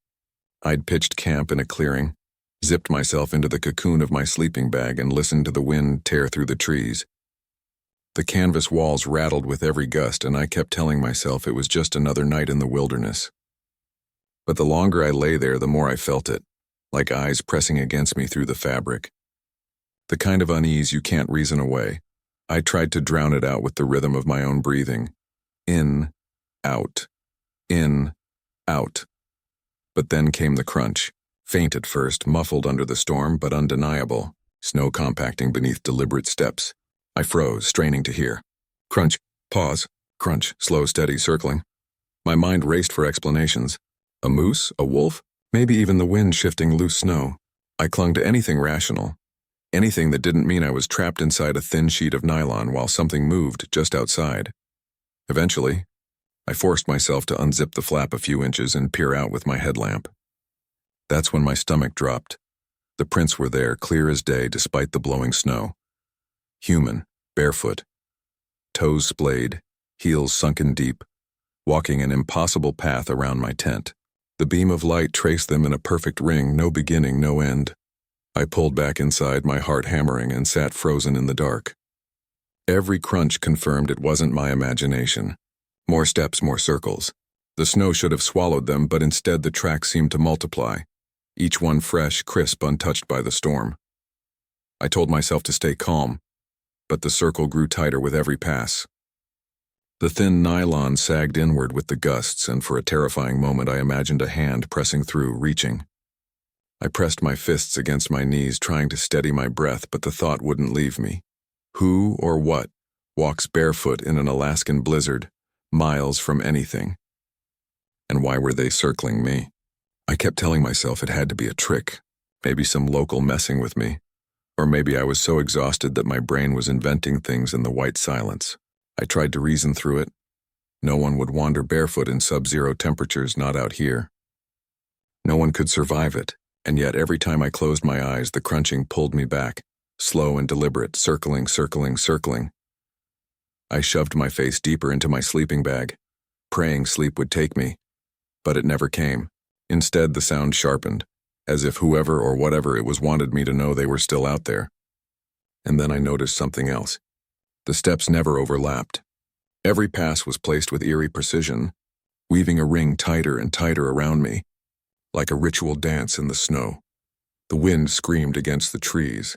I'd pitched camp in a clearing, zipped myself into the cocoon of my sleeping bag and listened to the wind tear through the trees. The canvas walls rattled with every gust, and I kept telling myself it was just another night in the wilderness. But the longer I lay there, the more I felt it, like eyes pressing against me through the fabric. The kind of unease you can't reason away. I tried to drown it out with the rhythm of my own breathing. In, out, in, out. But then came the crunch. Faint at first, muffled under the storm, but undeniable. Snow compacting beneath deliberate steps. I froze, straining to hear. Crunch, pause, crunch, slow, steady, circling. My mind raced for explanations. A moose? A wolf? Maybe even the wind shifting loose snow. I clung to anything rational. Anything that didn't mean I was trapped inside a thin sheet of nylon while something moved just outside. Eventually, I forced myself to unzip the flap a few inches and peer out with my headlamp. That's when my stomach dropped. The prints were there, clear as day despite the blowing snow. Human, barefoot, toes splayed, heels sunken deep, walking an impossible path around my tent. The beam of light traced them in a perfect ring, no beginning, no end. I pulled back inside, my heart hammering, and sat frozen in the dark. Every crunch confirmed it wasn't my imagination. More steps, more circles. The snow should have swallowed them, but instead the tracks seemed to multiply, each one fresh, crisp, untouched by the storm. I told myself to stay calm, but the circle grew tighter with every pass. The thin nylon sagged inward with the gusts, and for a terrifying moment I imagined a hand pressing through, reaching. I pressed my fists against my knees, trying to steady my breath, but the thought wouldn't leave me. Who or what walks barefoot in an Alaskan blizzard, miles from anything? And why were they circling me? I kept telling myself it had to be a trick, maybe some local messing with me, or maybe I was so exhausted that my brain was inventing things in the white silence. I tried to reason through it. No one would wander barefoot in sub-zero temperatures, not out here. No one could survive it, and yet every time I closed my eyes, the crunching pulled me back, slow and deliberate, circling, circling, circling. I shoved my face deeper into my sleeping bag, praying sleep would take me, but it never came. Instead, the sound sharpened, as if whoever or whatever it was wanted me to know they were still out there. And then I noticed something else. The steps never overlapped. Every pass was placed with eerie precision, weaving a ring tighter and tighter around me, like a ritual dance in the snow. The wind screamed against the trees,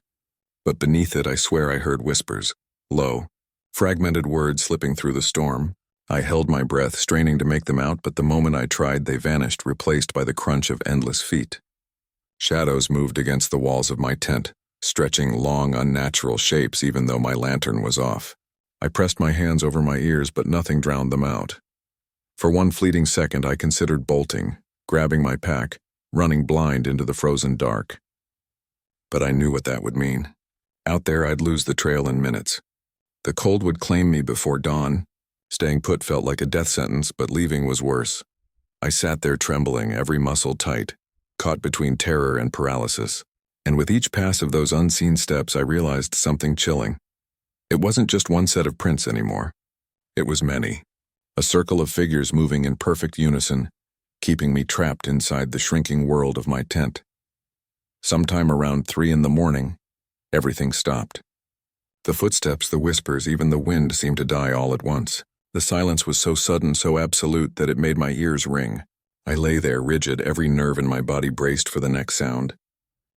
but beneath it I swear I heard whispers, low, fragmented words slipping through the storm. I held my breath, straining to make them out, but the moment I tried, they vanished, replaced by the crunch of endless feet. Shadows moved against the walls of my tent, stretching long, unnatural shapes even though my lantern was off. I pressed my hands over my ears, but nothing drowned them out. For one fleeting second, I considered bolting, grabbing my pack, running blind into the frozen dark. But I knew what that would mean. Out there, I'd lose the trail in minutes. The cold would claim me before dawn. Staying put felt like a death sentence, but leaving was worse. I sat there trembling, every muscle tight, caught between terror and paralysis. And with each pass of those unseen steps, I realized something chilling. It wasn't just one set of prints anymore. It was many. A circle of figures moving in perfect unison, keeping me trapped inside the shrinking world of my tent. Sometime around 3 a.m, everything stopped. The footsteps, the whispers, even the wind seemed to die all at once. The silence was so sudden, so absolute, that it made my ears ring. I lay there rigid, every nerve in my body braced for the next sound.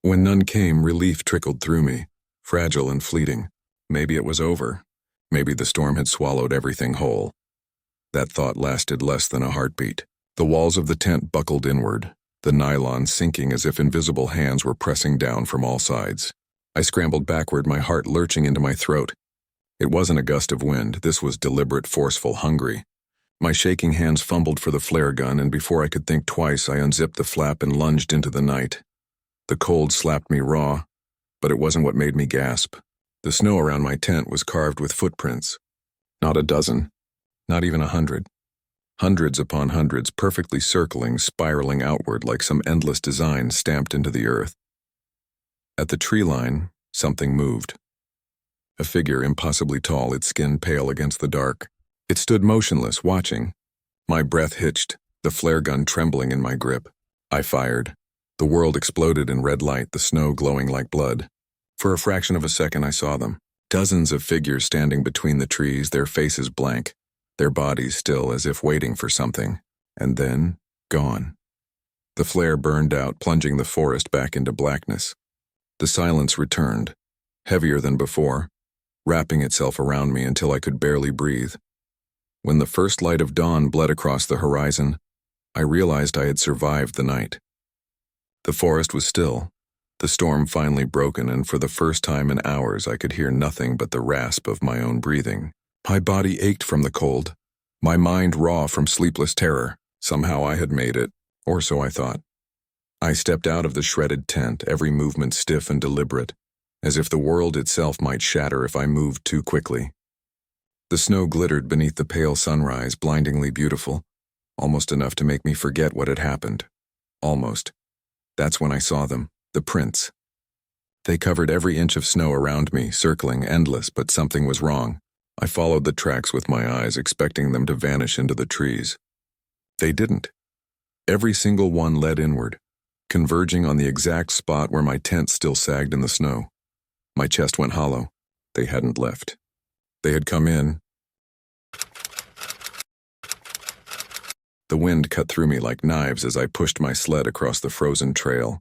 When none came, relief trickled through me, fragile and fleeting. Maybe it was over. Maybe the storm had swallowed everything whole. That thought lasted less than a heartbeat. The walls of the tent buckled inward, the nylon sinking as if invisible hands were pressing down from all sides. I scrambled backward, my heart lurching into my throat. It wasn't a gust of wind. This was deliberate, forceful, hungry. My shaking hands fumbled for the flare gun, and before I could think twice, I unzipped the flap and lunged into the night. The cold slapped me raw, but it wasn't what made me gasp. The snow around my tent was carved with footprints. Not a dozen, not even 100. Hundreds upon hundreds, perfectly circling, spiraling outward like some endless design stamped into the earth. At the tree line, something moved. A figure impossibly tall, its skin pale against the dark. It stood motionless, watching. My breath hitched, the flare gun trembling in my grip. I fired. The world exploded in red light, the snow glowing like blood. For a fraction of a second I saw them. Dozens of figures standing between the trees, their faces blank, their bodies still as if waiting for something. And then, gone. The flare burned out, plunging the forest back into blackness. The silence returned, heavier than before, wrapping itself around me until I could barely breathe. When the first light of dawn bled across the horizon, I realized I had survived the night. The forest was still, the storm finally broken, and for the first time in hours I could hear nothing but the rasp of my own breathing. My body ached from the cold, my mind raw from sleepless terror. Somehow I had made it, or so I thought. I stepped out of the shredded tent, every movement stiff and deliberate, as if the world itself might shatter if I moved too quickly. The snow glittered beneath the pale sunrise, blindingly beautiful, almost enough to make me forget what had happened. Almost. That's when I saw them, the prints. They covered every inch of snow around me, circling, endless, but something was wrong. I followed the tracks with my eyes, expecting them to vanish into the trees. They didn't. Every single one led inward, converging on the exact spot where my tent still sagged in the snow. My chest went hollow. They hadn't left. They had come in. The wind cut through me like knives as I pushed my sled across the frozen trail,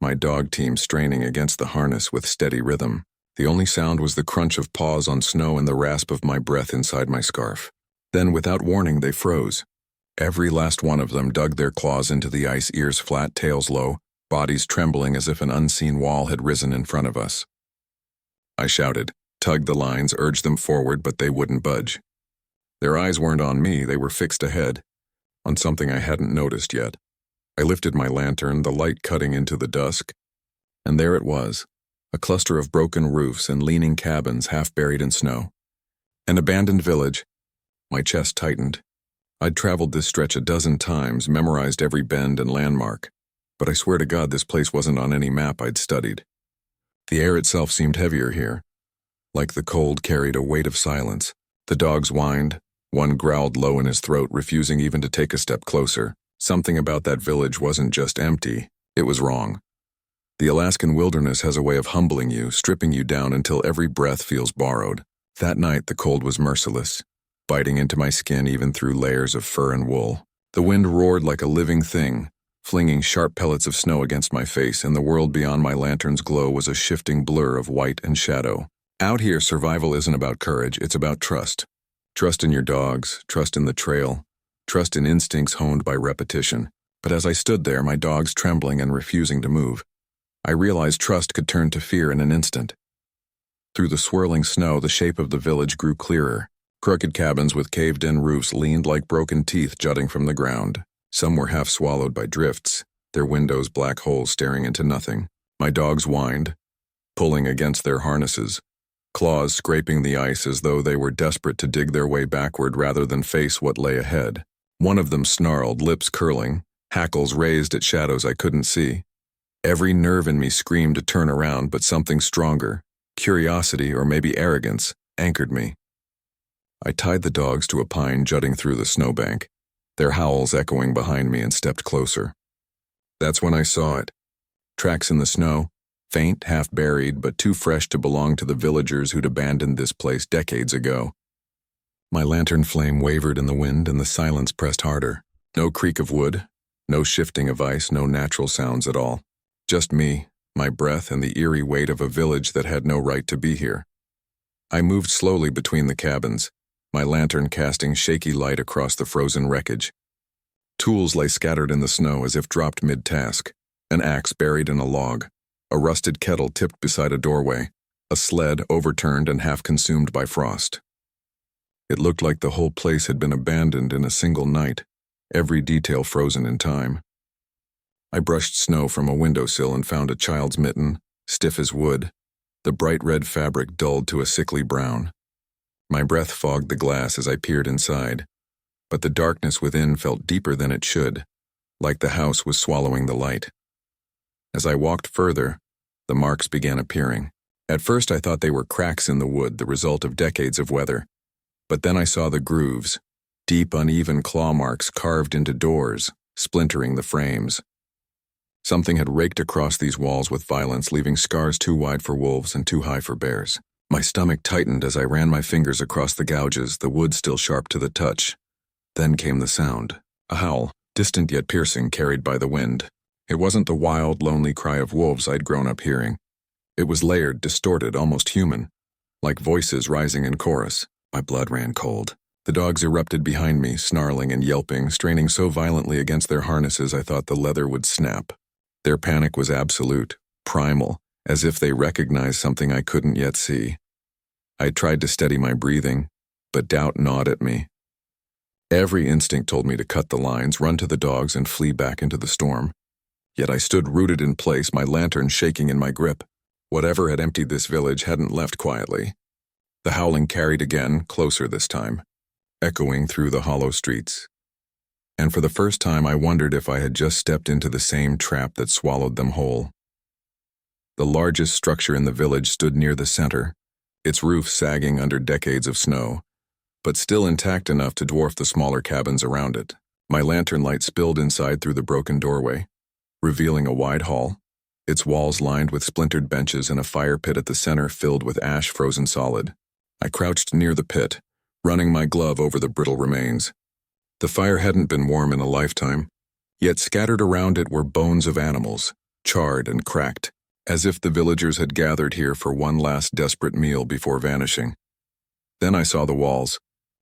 my dog team straining against the harness with steady rhythm. The only sound was the crunch of paws on snow and the rasp of my breath inside my scarf. Then, without warning, they froze. Every last one of them dug their claws into the ice, ears flat, tails low, bodies trembling as if an unseen wall had risen in front of us. I shouted, tugged the lines, urged them forward, but they wouldn't budge. Their eyes weren't on me, they were fixed ahead, on something I hadn't noticed yet. I lifted my lantern, the light cutting into the dusk, and there it was, a cluster of broken roofs and leaning cabins half buried in snow. An abandoned village. My chest tightened. I'd traveled this stretch a dozen times, memorized every bend and landmark, but I swear to God this place wasn't on any map I'd studied. The air itself seemed heavier here, like the cold carried a weight of silence. The dogs whined. One growled low in his throat, refusing even to take a step closer. Something about that village wasn't just empty, it was wrong. The Alaskan wilderness has a way of humbling you, stripping you down until every breath feels borrowed. That night, the cold was merciless, biting into my skin even through layers of fur and wool. The wind roared like a living thing, flinging sharp pellets of snow against my face, and the world beyond my lantern's glow was a shifting blur of white and shadow. Out here, survival isn't about courage, it's about trust. Trust in your dogs, trust in the trail, trust in instincts honed by repetition. But as I stood there, my dogs trembling and refusing to move, I realized trust could turn to fear in an instant. Through the swirling snow, the shape of the village grew clearer. Crooked cabins with caved-in roofs leaned like broken teeth jutting from the ground. Some were half swallowed by drifts, their windows black holes staring into nothing. My dogs whined, pulling against their harnesses, claws scraping the ice as though they were desperate to dig their way backward rather than face what lay ahead. One of them snarled, lips curling, hackles raised at shadows I couldn't see. Every nerve in me screamed to turn around, but something stronger, curiosity or maybe arrogance, anchored me. I tied the dogs to a pine jutting through the snowbank, their howls echoing behind me, and stepped closer. That's when I saw it. Tracks in the snow, faint, half buried, but too fresh to belong to the villagers who'd abandoned this place decades ago. My lantern flame wavered in the wind and the silence pressed harder. No creak of wood, no shifting of ice, no natural sounds at all. Just me, my breath, and the eerie weight of a village that had no right to be here. I moved slowly between the cabins, my lantern casting shaky light across the frozen wreckage. Tools lay scattered in the snow as if dropped mid-task, an axe buried in a log, a rusted kettle tipped beside a doorway, a sled overturned and half consumed by frost. It looked like the whole place had been abandoned in a single night, every detail frozen in time. I brushed snow from a windowsill and found a child's mitten, stiff as wood, the bright red fabric dulled to a sickly brown. My breath fogged the glass as I peered inside, but the darkness within felt deeper than it should, like the house was swallowing the light. As I walked further, the marks began appearing. At first I thought they were cracks in the wood, the result of decades of weather. But then I saw the grooves, deep uneven claw marks carved into doors, splintering the frames. Something had raked across these walls with violence, leaving scars too wide for wolves and too high for bears. My stomach tightened as I ran my fingers across the gouges, the wood still sharp to the touch. Then came the sound, a howl, distant yet piercing, carried by the wind. It wasn't the wild, lonely cry of wolves I'd grown up hearing. It was layered, distorted, almost human, like voices rising in chorus. My blood ran cold. The dogs erupted behind me, snarling and yelping, straining so violently against their harnesses I thought the leather would snap. Their panic was absolute, primal, as if they recognized something I couldn't yet see. I tried to steady my breathing, but doubt gnawed at me. Every instinct told me to cut the lines, run to the dogs, and flee back into the storm. Yet I stood rooted in place, my lantern shaking in my grip. Whatever had emptied this village hadn't left quietly. The howling carried again, closer this time, echoing through the hollow streets. And for the first time I wondered if I had just stepped into the same trap that swallowed them whole. The largest structure in the village stood near the center, its roof sagging under decades of snow, but still intact enough to dwarf the smaller cabins around it. My lantern light spilled inside through the broken doorway, revealing a wide hall, its walls lined with splintered benches and a fire pit at the center filled with ash frozen solid. I crouched near the pit, running my glove over the brittle remains. The fire hadn't been warm in a lifetime, yet scattered around it were bones of animals, charred and cracked, as if the villagers had gathered here for one last desperate meal before vanishing. Then I saw the walls,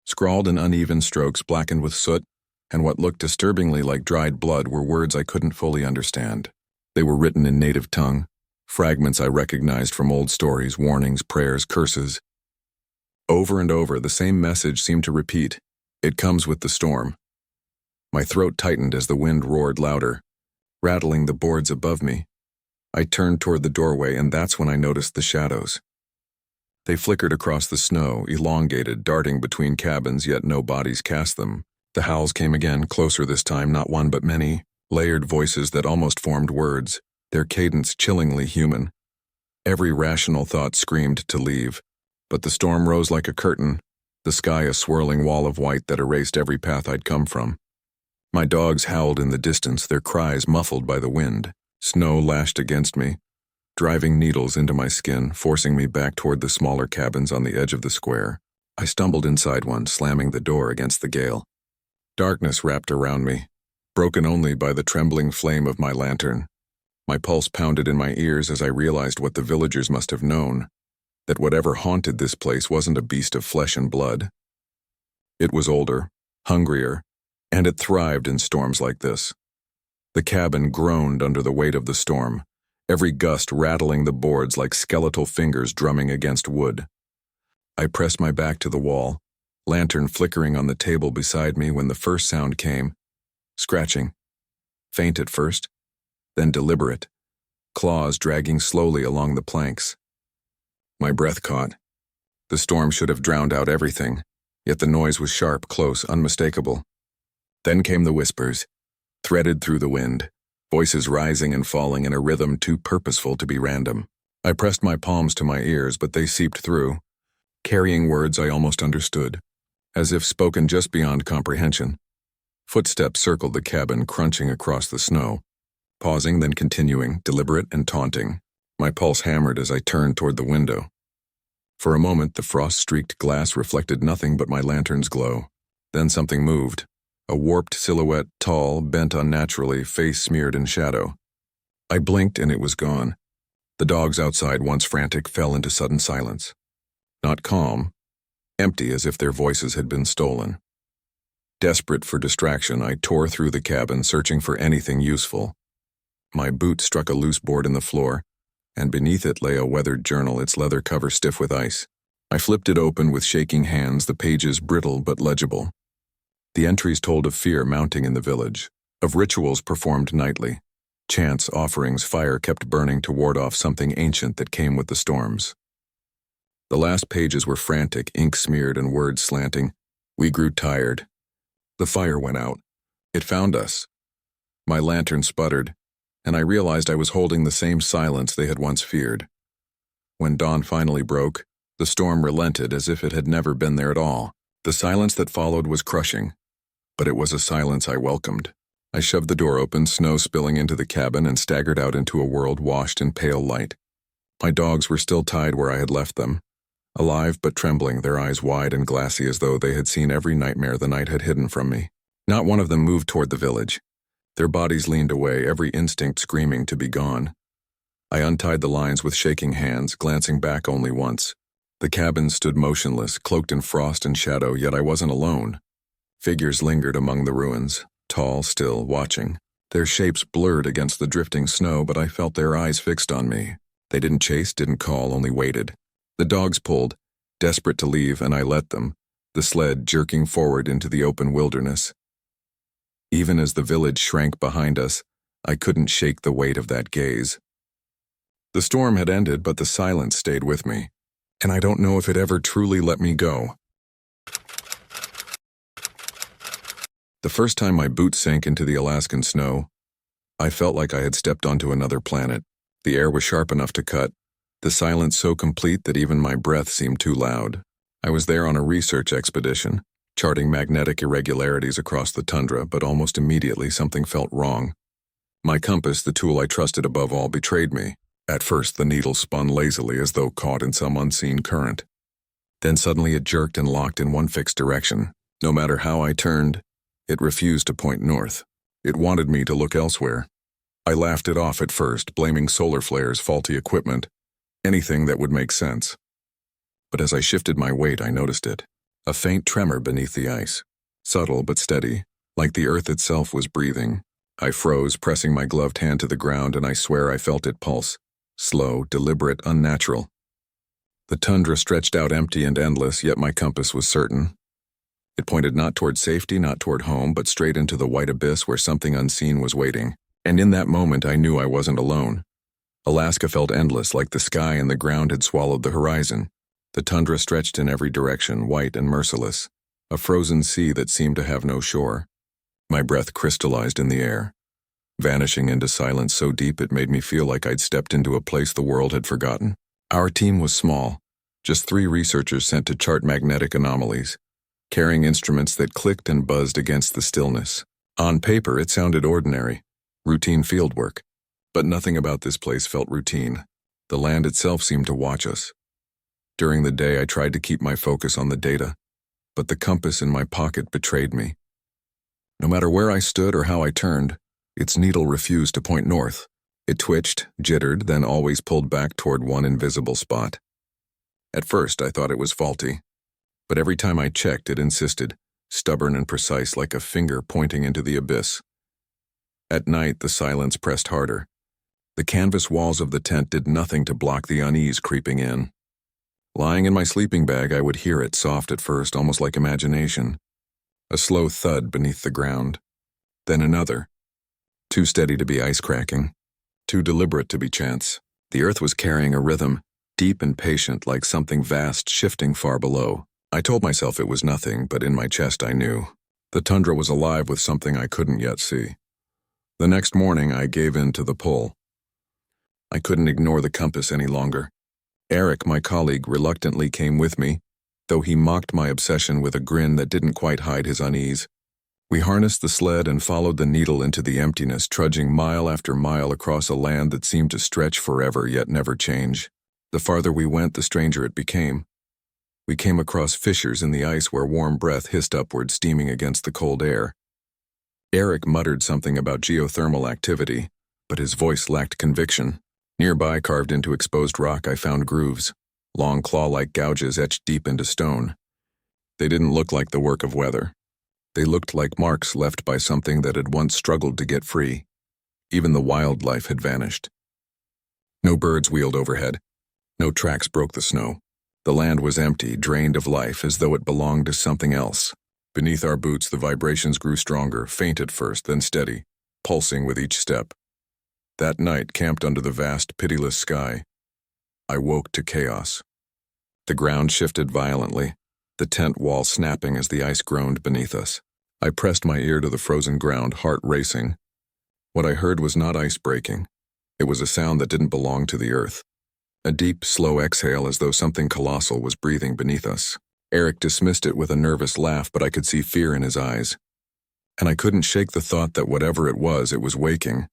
scrawled in uneven strokes blackened with soot, and what looked disturbingly like dried blood were words I couldn't fully understand. They were written in native tongue, fragments I recognized from old stories, warnings, prayers, curses. Over and over, the same message seemed to repeat. It comes with the storm. My throat tightened as the wind roared louder, rattling the boards above me. I turned toward the doorway, and that's when I noticed the shadows. They flickered across the snow, elongated, darting between cabins, yet no bodies cast them. The howls came again, closer this time, not one but many, layered voices that almost formed words, their cadence chillingly human. Every rational thought screamed to leave, but the storm rose like a curtain, the sky a swirling wall of white that erased every path I'd come from. My dogs howled in the distance, their cries muffled by the wind. Snow lashed against me, driving needles into my skin, forcing me back toward the smaller cabins on the edge of the square. I stumbled inside one, slamming the door against the gale. Darkness wrapped around me, broken only by the trembling flame of my lantern. My pulse pounded in my ears as I realized what the villagers must have known, that whatever haunted this place wasn't a beast of flesh and blood. It was older, hungrier, and it thrived in storms like this. The cabin groaned under the weight of the storm, every gust rattling the boards like skeletal fingers drumming against wood. I pressed my back to the wall, lantern flickering on the table beside me when the first sound came. Scratching. Faint at first, then deliberate, claws dragging slowly along the planks. My breath caught. The storm should have drowned out everything, yet the noise was sharp, close, unmistakable. Then came the whispers, threaded through the wind, voices rising and falling in a rhythm too purposeful to be random. I pressed my palms to my ears, but they seeped through, carrying words I almost understood, as if spoken just beyond comprehension. Footsteps circled the cabin, crunching across the snow, pausing, then continuing, deliberate and taunting. My pulse hammered as I turned toward the window. For a moment, the frost-streaked glass reflected nothing but my lantern's glow. Then something moved. A warped silhouette, tall, bent unnaturally, face smeared in shadow. I blinked and it was gone. The dogs outside, once frantic, fell into sudden silence. Not calm, empty as if their voices had been stolen. Desperate for distraction, I tore through the cabin, searching for anything useful. My boot struck a loose board in the floor, and beneath it lay a weathered journal, its leather cover stiff with ice. I flipped it open with shaking hands, the pages brittle but legible. The entries told of fear mounting in the village, of rituals performed nightly, chants, offerings, fire kept burning to ward off something ancient that came with the storms. The last pages were frantic, ink-smeared and words slanting. We grew tired. The fire went out. It found us. My lantern sputtered, and I realized I was holding the same silence they had once feared. When dawn finally broke, the storm relented as if it had never been there at all. The silence that followed was crushing, but it was a silence I welcomed. I shoved the door open, snow spilling into the cabin, and staggered out into a world washed in pale light. My dogs were still tied where I had left them, alive but trembling, their eyes wide and glassy as though they had seen every nightmare the night had hidden from me. Not one of them moved toward the village. Their bodies leaned away, every instinct screaming to be gone. I untied the lines with shaking hands, glancing back only once. The cabin stood motionless, cloaked in frost and shadow, yet I wasn't alone. Figures lingered among the ruins, tall, still, watching. Their shapes blurred against the drifting snow, but I felt their eyes fixed on me. They didn't chase, didn't call, only waited. The dogs pulled, desperate to leave, and I let them, the sled jerking forward into the open wilderness. Even as the village shrank behind us, I couldn't shake the weight of that gaze. The storm had ended, but the silence stayed with me, and I don't know if it ever truly let me go. The first time my boots sank into the Alaskan snow, I felt like I had stepped onto another planet. The air was sharp enough to cut, the silence so complete that even my breath seemed too loud. I was there on a research expedition, charting magnetic irregularities across the tundra, but almost immediately something felt wrong. My compass, the tool I trusted above all, betrayed me. At first, the needle spun lazily as though caught in some unseen current. Then suddenly it jerked and locked in one fixed direction. No matter how I turned, it refused to point north. It wanted me to look elsewhere. I laughed it off at first, blaming solar flares, faulty equipment, anything that would make sense. But as I shifted my weight, I noticed it. A faint tremor beneath the ice. Subtle but steady, like the earth itself was breathing. I froze, pressing my gloved hand to the ground, and I swear I felt it pulse. Slow, deliberate, unnatural. The tundra stretched out empty and endless, yet my compass was certain. It pointed not toward safety, not toward home, but straight into the white abyss where something unseen was waiting. And in that moment, I knew I wasn't alone. Alaska felt endless, like the sky and the ground had swallowed the horizon. The tundra stretched in every direction, white and merciless, a frozen sea that seemed to have no shore. My breath crystallized in the air, vanishing into silence so deep it made me feel like I'd stepped into a place the world had forgotten. Our team was small, just 3 researchers sent to chart magnetic anomalies, carrying instruments that clicked and buzzed against the stillness. On paper, it sounded ordinary, routine fieldwork, but nothing about this place felt routine. The land itself seemed to watch us. During the day, I tried to keep my focus on the data, but the compass in my pocket betrayed me. No matter where I stood or how I turned, its needle refused to point north. It twitched, jittered, then always pulled back toward one invisible spot. At first, I thought it was faulty, but every time I checked, it insisted, stubborn and precise like a finger pointing into the abyss. At night, the silence pressed harder. The canvas walls of the tent did nothing to block the unease creeping in. Lying in my sleeping bag, I would hear it, soft at first, almost like imagination. A slow thud beneath the ground. Then another. Too steady to be ice cracking. Too deliberate to be chance. The earth was carrying a rhythm, deep and patient, like something vast shifting far below. I told myself it was nothing, but in my chest I knew. The tundra was alive with something I couldn't yet see. The next morning, I gave in to the pull. I couldn't ignore the compass any longer. Eric, my colleague, reluctantly came with me, though he mocked my obsession with a grin that didn't quite hide his unease. We harnessed the sled and followed the needle into the emptiness, trudging mile after mile across a land that seemed to stretch forever yet never change. The farther we went, the stranger it became. We came across fissures in the ice where warm breath hissed upward, steaming against the cold air. Eric muttered something about geothermal activity, but his voice lacked conviction. Nearby, carved into exposed rock, I found grooves, long claw-like gouges etched deep into stone. They didn't look like the work of weather. They looked like marks left by something that had once struggled to get free. Even the wildlife had vanished. No birds wheeled overhead. No tracks broke the snow. The land was empty, drained of life, as though it belonged to something else. Beneath our boots, the vibrations grew stronger, faint at first, then steady, pulsing with each step. That night, camped under the vast, pitiless sky, I woke to chaos. The ground shifted violently, the tent wall snapping as the ice groaned beneath us. I pressed my ear to the frozen ground, heart racing. What I heard was not ice breaking. It was a sound that didn't belong to the earth. A deep, slow exhale as though something colossal was breathing beneath us. Eric dismissed it with a nervous laugh, but I could see fear in his eyes. And I couldn't shake the thought that whatever it was waking.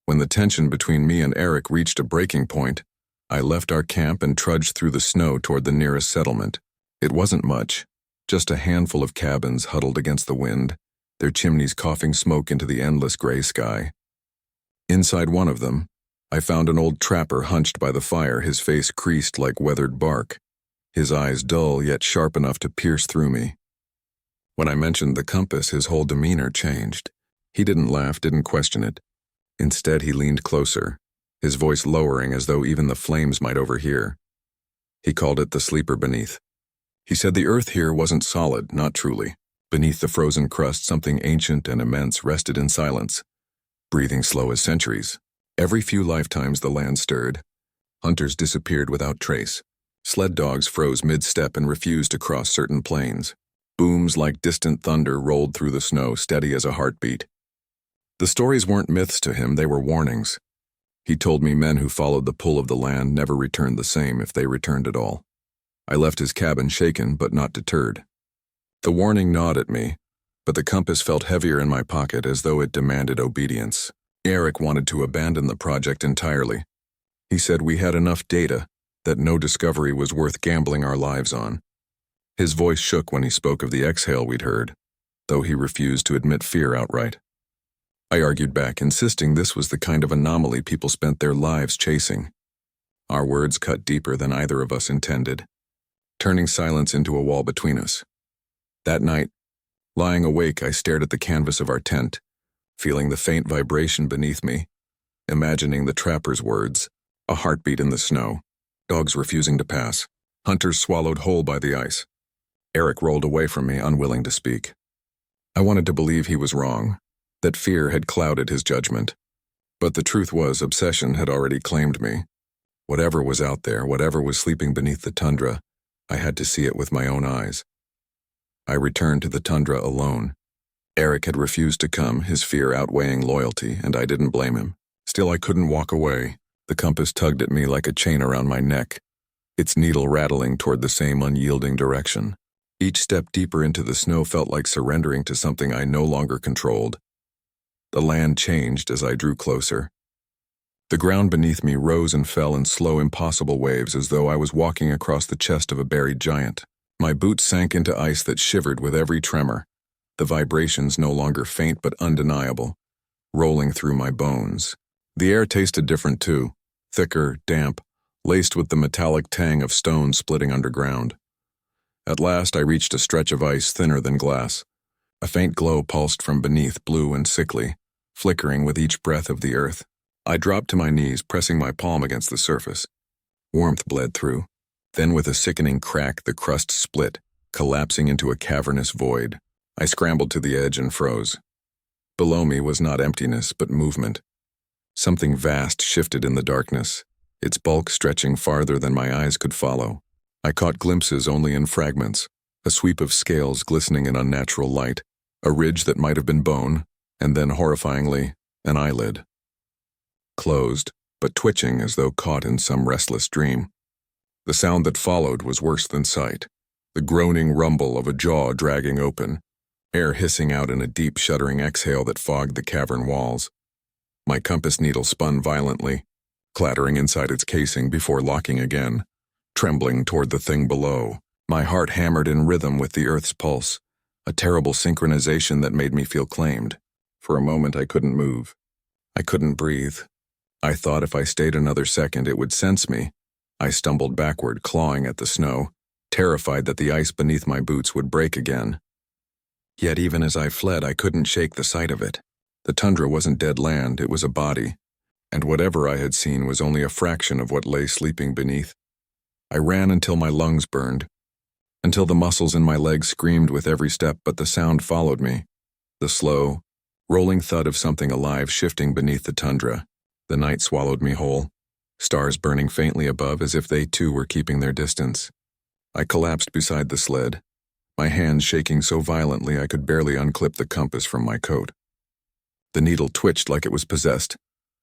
When the tension between me and Eric reached a breaking point, I left our camp and trudged through the snow toward the nearest settlement. It wasn't much, just a handful of cabins huddled against the wind, their chimneys coughing smoke into the endless gray sky. Inside one of them, I found an old trapper hunched by the fire, his face creased like weathered bark, his eyes dull yet sharp enough to pierce through me. When I mentioned the compass, his whole demeanor changed. He didn't laugh, didn't question it. Instead, he leaned closer, his voice lowering as though even the flames might overhear. He called it the sleeper beneath. He said the earth here wasn't solid, not truly. Beneath the frozen crust, something ancient and immense rested in silence, breathing slow as centuries. Every few lifetimes the land stirred. Hunters disappeared without trace. Sled dogs froze mid-step and refused to cross certain plains. Booms like distant thunder rolled through the snow, steady as a heartbeat. The stories weren't myths to him, they were warnings. He told me men who followed the pull of the land never returned the same if they returned at all. I left his cabin shaken but not deterred. The warning gnawed at me, but the compass felt heavier in my pocket as though it demanded obedience. Eric wanted to abandon the project entirely. He said we had enough data that no discovery was worth gambling our lives on. His voice shook when he spoke of the exhale we'd heard, though he refused to admit fear outright. I argued back, insisting this was the kind of anomaly people spent their lives chasing. Our words cut deeper than either of us intended, turning silence into a wall between us. That night, lying awake, I stared at the canvas of our tent, feeling the faint vibration beneath me, imagining the trapper's words, a heartbeat in the snow, dogs refusing to pass, hunters swallowed whole by the ice. Eric rolled away from me, unwilling to speak. I wanted to believe he was wrong, that fear had clouded his judgment. But the truth was, obsession had already claimed me. Whatever was out there, whatever was sleeping beneath the tundra, I had to see it with my own eyes. I returned to the tundra alone. Eric had refused to come, his fear outweighing loyalty, and I didn't blame him. Still, I couldn't walk away. The compass tugged at me like a chain around my neck, its needle rattling toward the same unyielding direction. Each step deeper into the snow felt like surrendering to something I no longer controlled. The land changed as I drew closer. The ground beneath me rose and fell in slow, impossible waves as though I was walking across the chest of a buried giant. My boots sank into ice that shivered with every tremor, the vibrations no longer faint but undeniable, rolling through my bones. The air tasted different too, thicker, damp, laced with the metallic tang of stone splitting underground. At last I reached a stretch of ice thinner than glass. A faint glow pulsed from beneath, blue and sickly, flickering with each breath of the earth. I dropped to my knees, pressing my palm against the surface. Warmth bled through. Then with a sickening crack, the crust split, collapsing into a cavernous void. I scrambled to the edge and froze. Below me was not emptiness, but movement. Something vast shifted in the darkness, its bulk stretching farther than my eyes could follow. I caught glimpses only in fragments, a sweep of scales glistening in unnatural light, a ridge that might have been bone, and then, horrifyingly, an eyelid. Closed, but twitching as though caught in some restless dream. The sound that followed was worse than sight, the groaning rumble of a jaw dragging open, air hissing out in a deep, shuddering exhale that fogged the cavern walls. My compass needle spun violently, clattering inside its casing before locking again, trembling toward the thing below. My heart hammered in rhythm with the earth's pulse, a terrible synchronization that made me feel claimed. For a moment I couldn't move. I couldn't breathe. I thought if I stayed another second it would sense me. I stumbled backward, clawing at the snow, terrified that the ice beneath my boots would break again. Yet even as I fled, I couldn't shake the sight of it. The tundra wasn't dead land, it was a body, and whatever I had seen was only a fraction of what lay sleeping beneath. I ran until my lungs burned, until the muscles in my legs screamed with every step, but the sound followed me, the slow, rolling thud of something alive shifting beneath the tundra. The night swallowed me whole, stars burning faintly above as if they too were keeping their distance. I collapsed beside the sled, my hands shaking so violently I could barely unclip the compass from my coat. The needle twitched like it was possessed,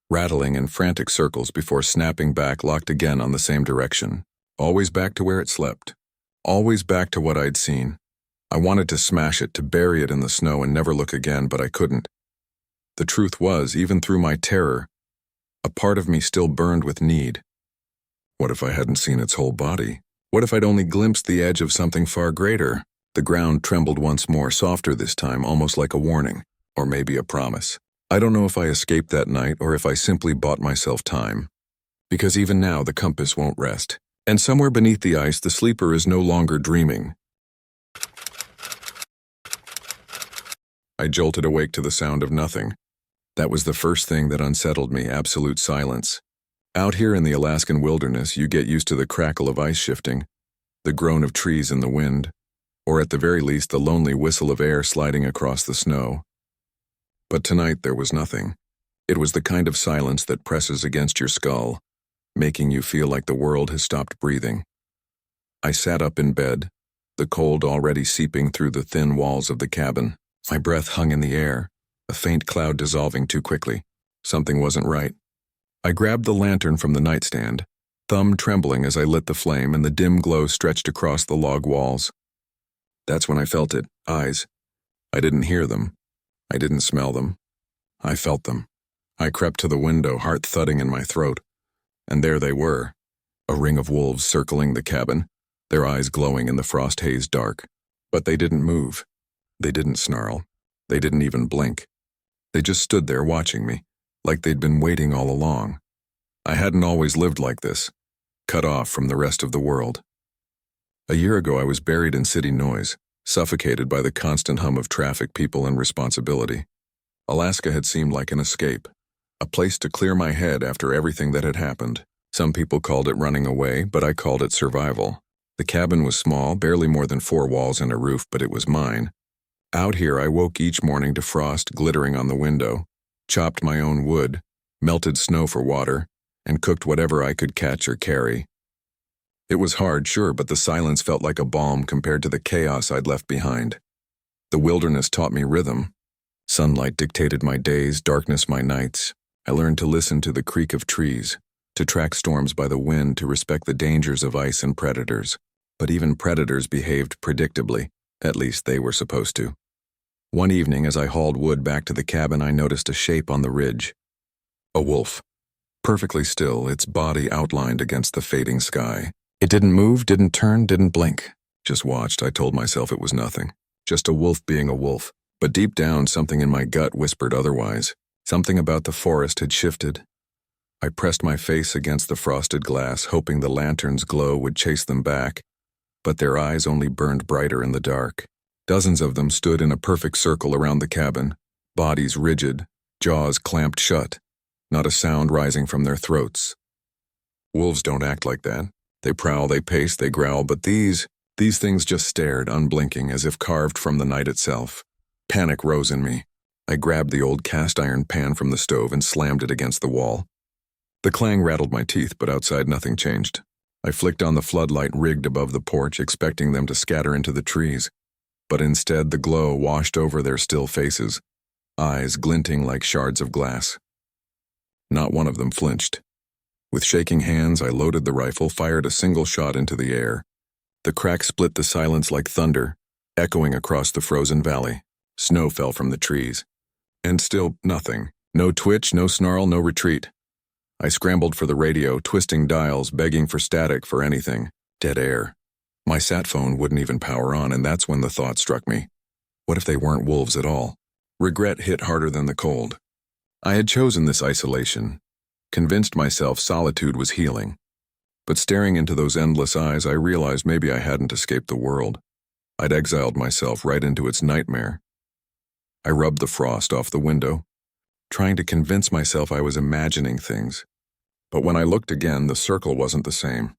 rattling in frantic circles before snapping back, locked again on the same direction. Always back to where it slept. Always back to what I'd seen. I wanted to smash it, to bury it in the snow and never look again, but I couldn't. The truth was, even through my terror, a part of me still burned with need. What if I hadn't seen its whole body? What if I'd only glimpsed the edge of something far greater? The ground trembled once more, softer this time, almost like a warning, or maybe a promise. I don't know if I escaped that night or if I simply bought myself time. Because even now the compass won't rest. And somewhere beneath the ice, the sleeper is no longer dreaming. I jolted awake to the sound of nothing. That was the first thing that unsettled me, absolute silence. Out here in the Alaskan wilderness, you get used to the crackle of ice shifting, the groan of trees in the wind, or at the very least the lonely whistle of air sliding across the snow. But tonight there was nothing. It was the kind of silence that presses against your skull, making you feel like the world has stopped breathing. I sat up in bed, the cold already seeping through the thin walls of the cabin. My breath hung in the air, a faint cloud dissolving too quickly. Something wasn't right. I grabbed the lantern from the nightstand, thumb trembling as I lit the flame, and the dim glow stretched across the log walls. That's when I felt it. Eyes. I didn't hear them. I didn't smell them. I felt them. I crept to the window, heart thudding in my throat. And there they were, a ring of wolves circling the cabin, their eyes glowing in the frost-hazed dark. But they didn't move. They didn't snarl. They didn't even blink. They just stood there watching me, like they'd been waiting all along. I hadn't always lived like this, cut off from the rest of the world. A year ago I was buried in city noise, suffocated by the constant hum of traffic, people, and responsibility. Alaska had seemed like an escape, a place to clear my head after everything that had happened. Some people called it running away, but I called it survival. The cabin was small, barely more than 4 walls and a roof, but it was mine. Out here I woke each morning to frost glittering on the window, chopped my own wood, melted snow for water, and cooked whatever I could catch or carry. It was hard, sure, but the silence felt like a balm compared to the chaos I'd left behind. The wilderness taught me rhythm. Sunlight dictated my days, darkness my nights. I learned to listen to the creak of trees, to track storms by the wind, to respect the dangers of ice and predators. But even predators behaved predictably, at least they were supposed to. One evening, as I hauled wood back to the cabin, I noticed a shape on the ridge. A wolf. Perfectly still, its body outlined against the fading sky. It didn't move, didn't turn, didn't blink. Just watched. I told myself it was nothing. Just a wolf being a wolf. But deep down, something in my gut whispered otherwise. Something about the forest had shifted. I pressed my face against the frosted glass, hoping the lantern's glow would chase them back. But their eyes only burned brighter in the dark. Dozens of them stood in a perfect circle around the cabin, bodies rigid, jaws clamped shut, not a sound rising from their throats. Wolves don't act like that. They prowl, they pace, they growl, but these things just stared, unblinking, as if carved from the night itself. Panic rose in me. I grabbed the old cast-iron pan from the stove and slammed it against the wall. The clang rattled my teeth, but outside nothing changed. I flicked on the floodlight rigged above the porch, expecting them to scatter into the trees. But instead the glow washed over their still faces, eyes glinting like shards of glass. Not one of them flinched. With shaking hands, I loaded the rifle, fired a single shot into the air. The crack split the silence like thunder, echoing across the frozen valley. Snow fell from the trees. And still nothing. No twitch, no snarl, no retreat. I scrambled for the radio, twisting dials, begging for static, for anything. Dead air. My sat phone wouldn't even power on, and that's when the thought struck me. What if they weren't wolves at all? Regret hit harder than the cold. I had chosen this isolation, convinced myself solitude was healing. But staring into those endless eyes, I realized maybe I hadn't escaped the world. I'd exiled myself right into its nightmare. I rubbed the frost off the window, trying to convince myself I was imagining things. But when I looked again, the circle wasn't the same.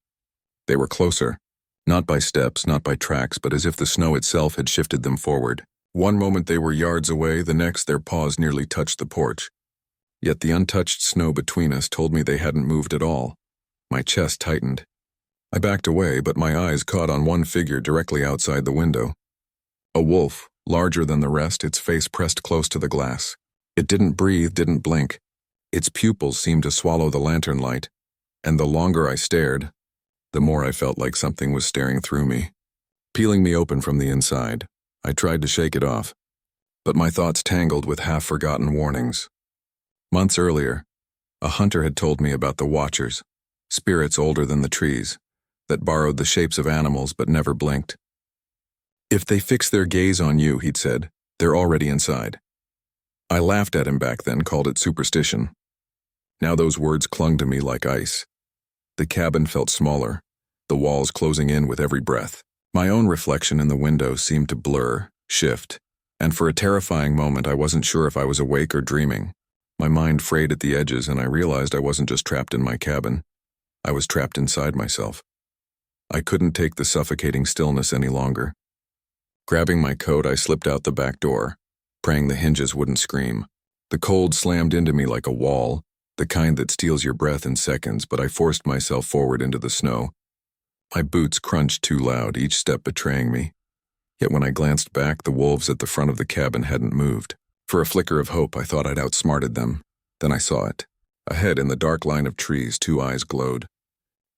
They were closer, not by steps, not by tracks, but as if the snow itself had shifted them forward. One moment they were yards away, the next their paws nearly touched the porch. Yet the untouched snow between us told me they hadn't moved at all. My chest tightened. I backed away, but my eyes caught on one figure directly outside the window. A wolf, larger than the rest, its face pressed close to the glass. It didn't breathe, didn't blink. Its pupils seemed to swallow the lantern light, and the longer I stared, the more I felt like something was staring through me, peeling me open from the inside. I tried to shake it off, but my thoughts tangled with half-forgotten warnings. Months earlier, a hunter had told me about the Watchers, spirits older than the trees, that borrowed the shapes of animals but never blinked. If they fix their gaze on you, he'd said, they're already inside. I laughed at him back then, called it superstition. Now those words clung to me like ice. The cabin felt smaller, the walls closing in with every breath. My own reflection in the window seemed to blur, shift, and for a terrifying moment I wasn't sure if I was awake or dreaming. My mind frayed at the edges, and I realized I wasn't just trapped in my cabin. I was trapped inside myself. I couldn't take the suffocating stillness any longer. Grabbing my coat, I slipped out the back door, praying the hinges wouldn't scream. The cold slammed into me like a wall, the kind that steals your breath in seconds, but I forced myself forward into the snow. My boots crunched too loud, each step betraying me. Yet when I glanced back, the wolves at the front of the cabin hadn't moved. For a flicker of hope, I thought I'd outsmarted them. Then I saw it. Ahead, in the dark line of trees, two eyes glowed.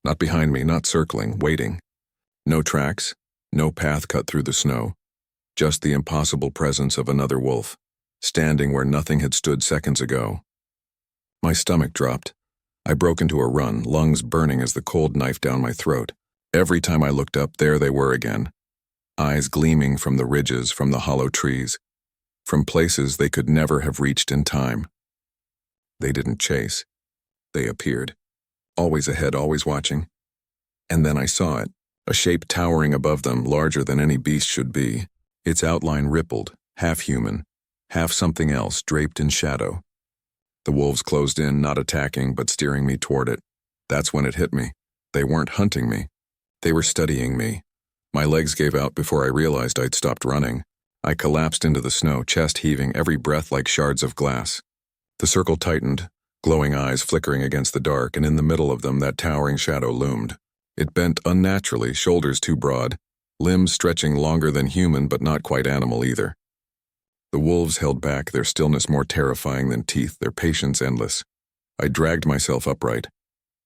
Not behind me, not circling, waiting. No tracks, no path cut through the snow. Just the impossible presence of another wolf, standing where nothing had stood seconds ago. My stomach dropped. I broke into a run, lungs burning as the cold knifed down my throat. Every time I looked up, there they were again. Eyes gleaming from the ridges, from the hollow trees, from places they could never have reached in time. They didn't chase. They appeared. Always ahead, always watching. And then I saw it, a shape towering above them, larger than any beast should be. Its outline rippled, half human, half something else, draped in shadow. The wolves closed in, not attacking, but steering me toward it. That's when it hit me. They weren't hunting me. They were studying me. My legs gave out before I realized I'd stopped running. I collapsed into the snow, chest heaving, every breath like shards of glass. The circle tightened, glowing eyes flickering against the dark, and in the middle of them that towering shadow loomed. It bent unnaturally, shoulders too broad, limbs stretching longer than human but not quite animal either. The wolves held back, their stillness more terrifying than teeth, their patience endless. I dragged myself upright,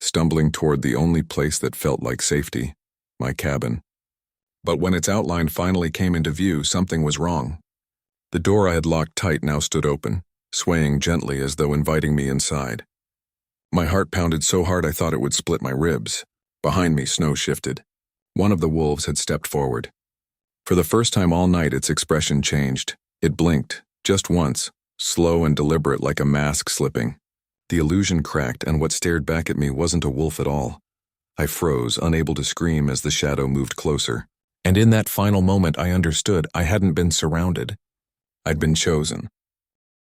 stumbling toward the only place that felt like safety, my cabin. But when its outline finally came into view, something was wrong. The door I had locked tight now stood open, swaying gently as though inviting me inside. My heart pounded so hard I thought it would split my ribs. Behind me, snow shifted. One of the wolves had stepped forward. For the first time all night, its expression changed. It blinked, just once, slow and deliberate like a mask slipping. The illusion cracked, and what stared back at me wasn't a wolf at all. I froze, unable to scream as the shadow moved closer. And in that final moment I understood I hadn't been surrounded. I'd been chosen.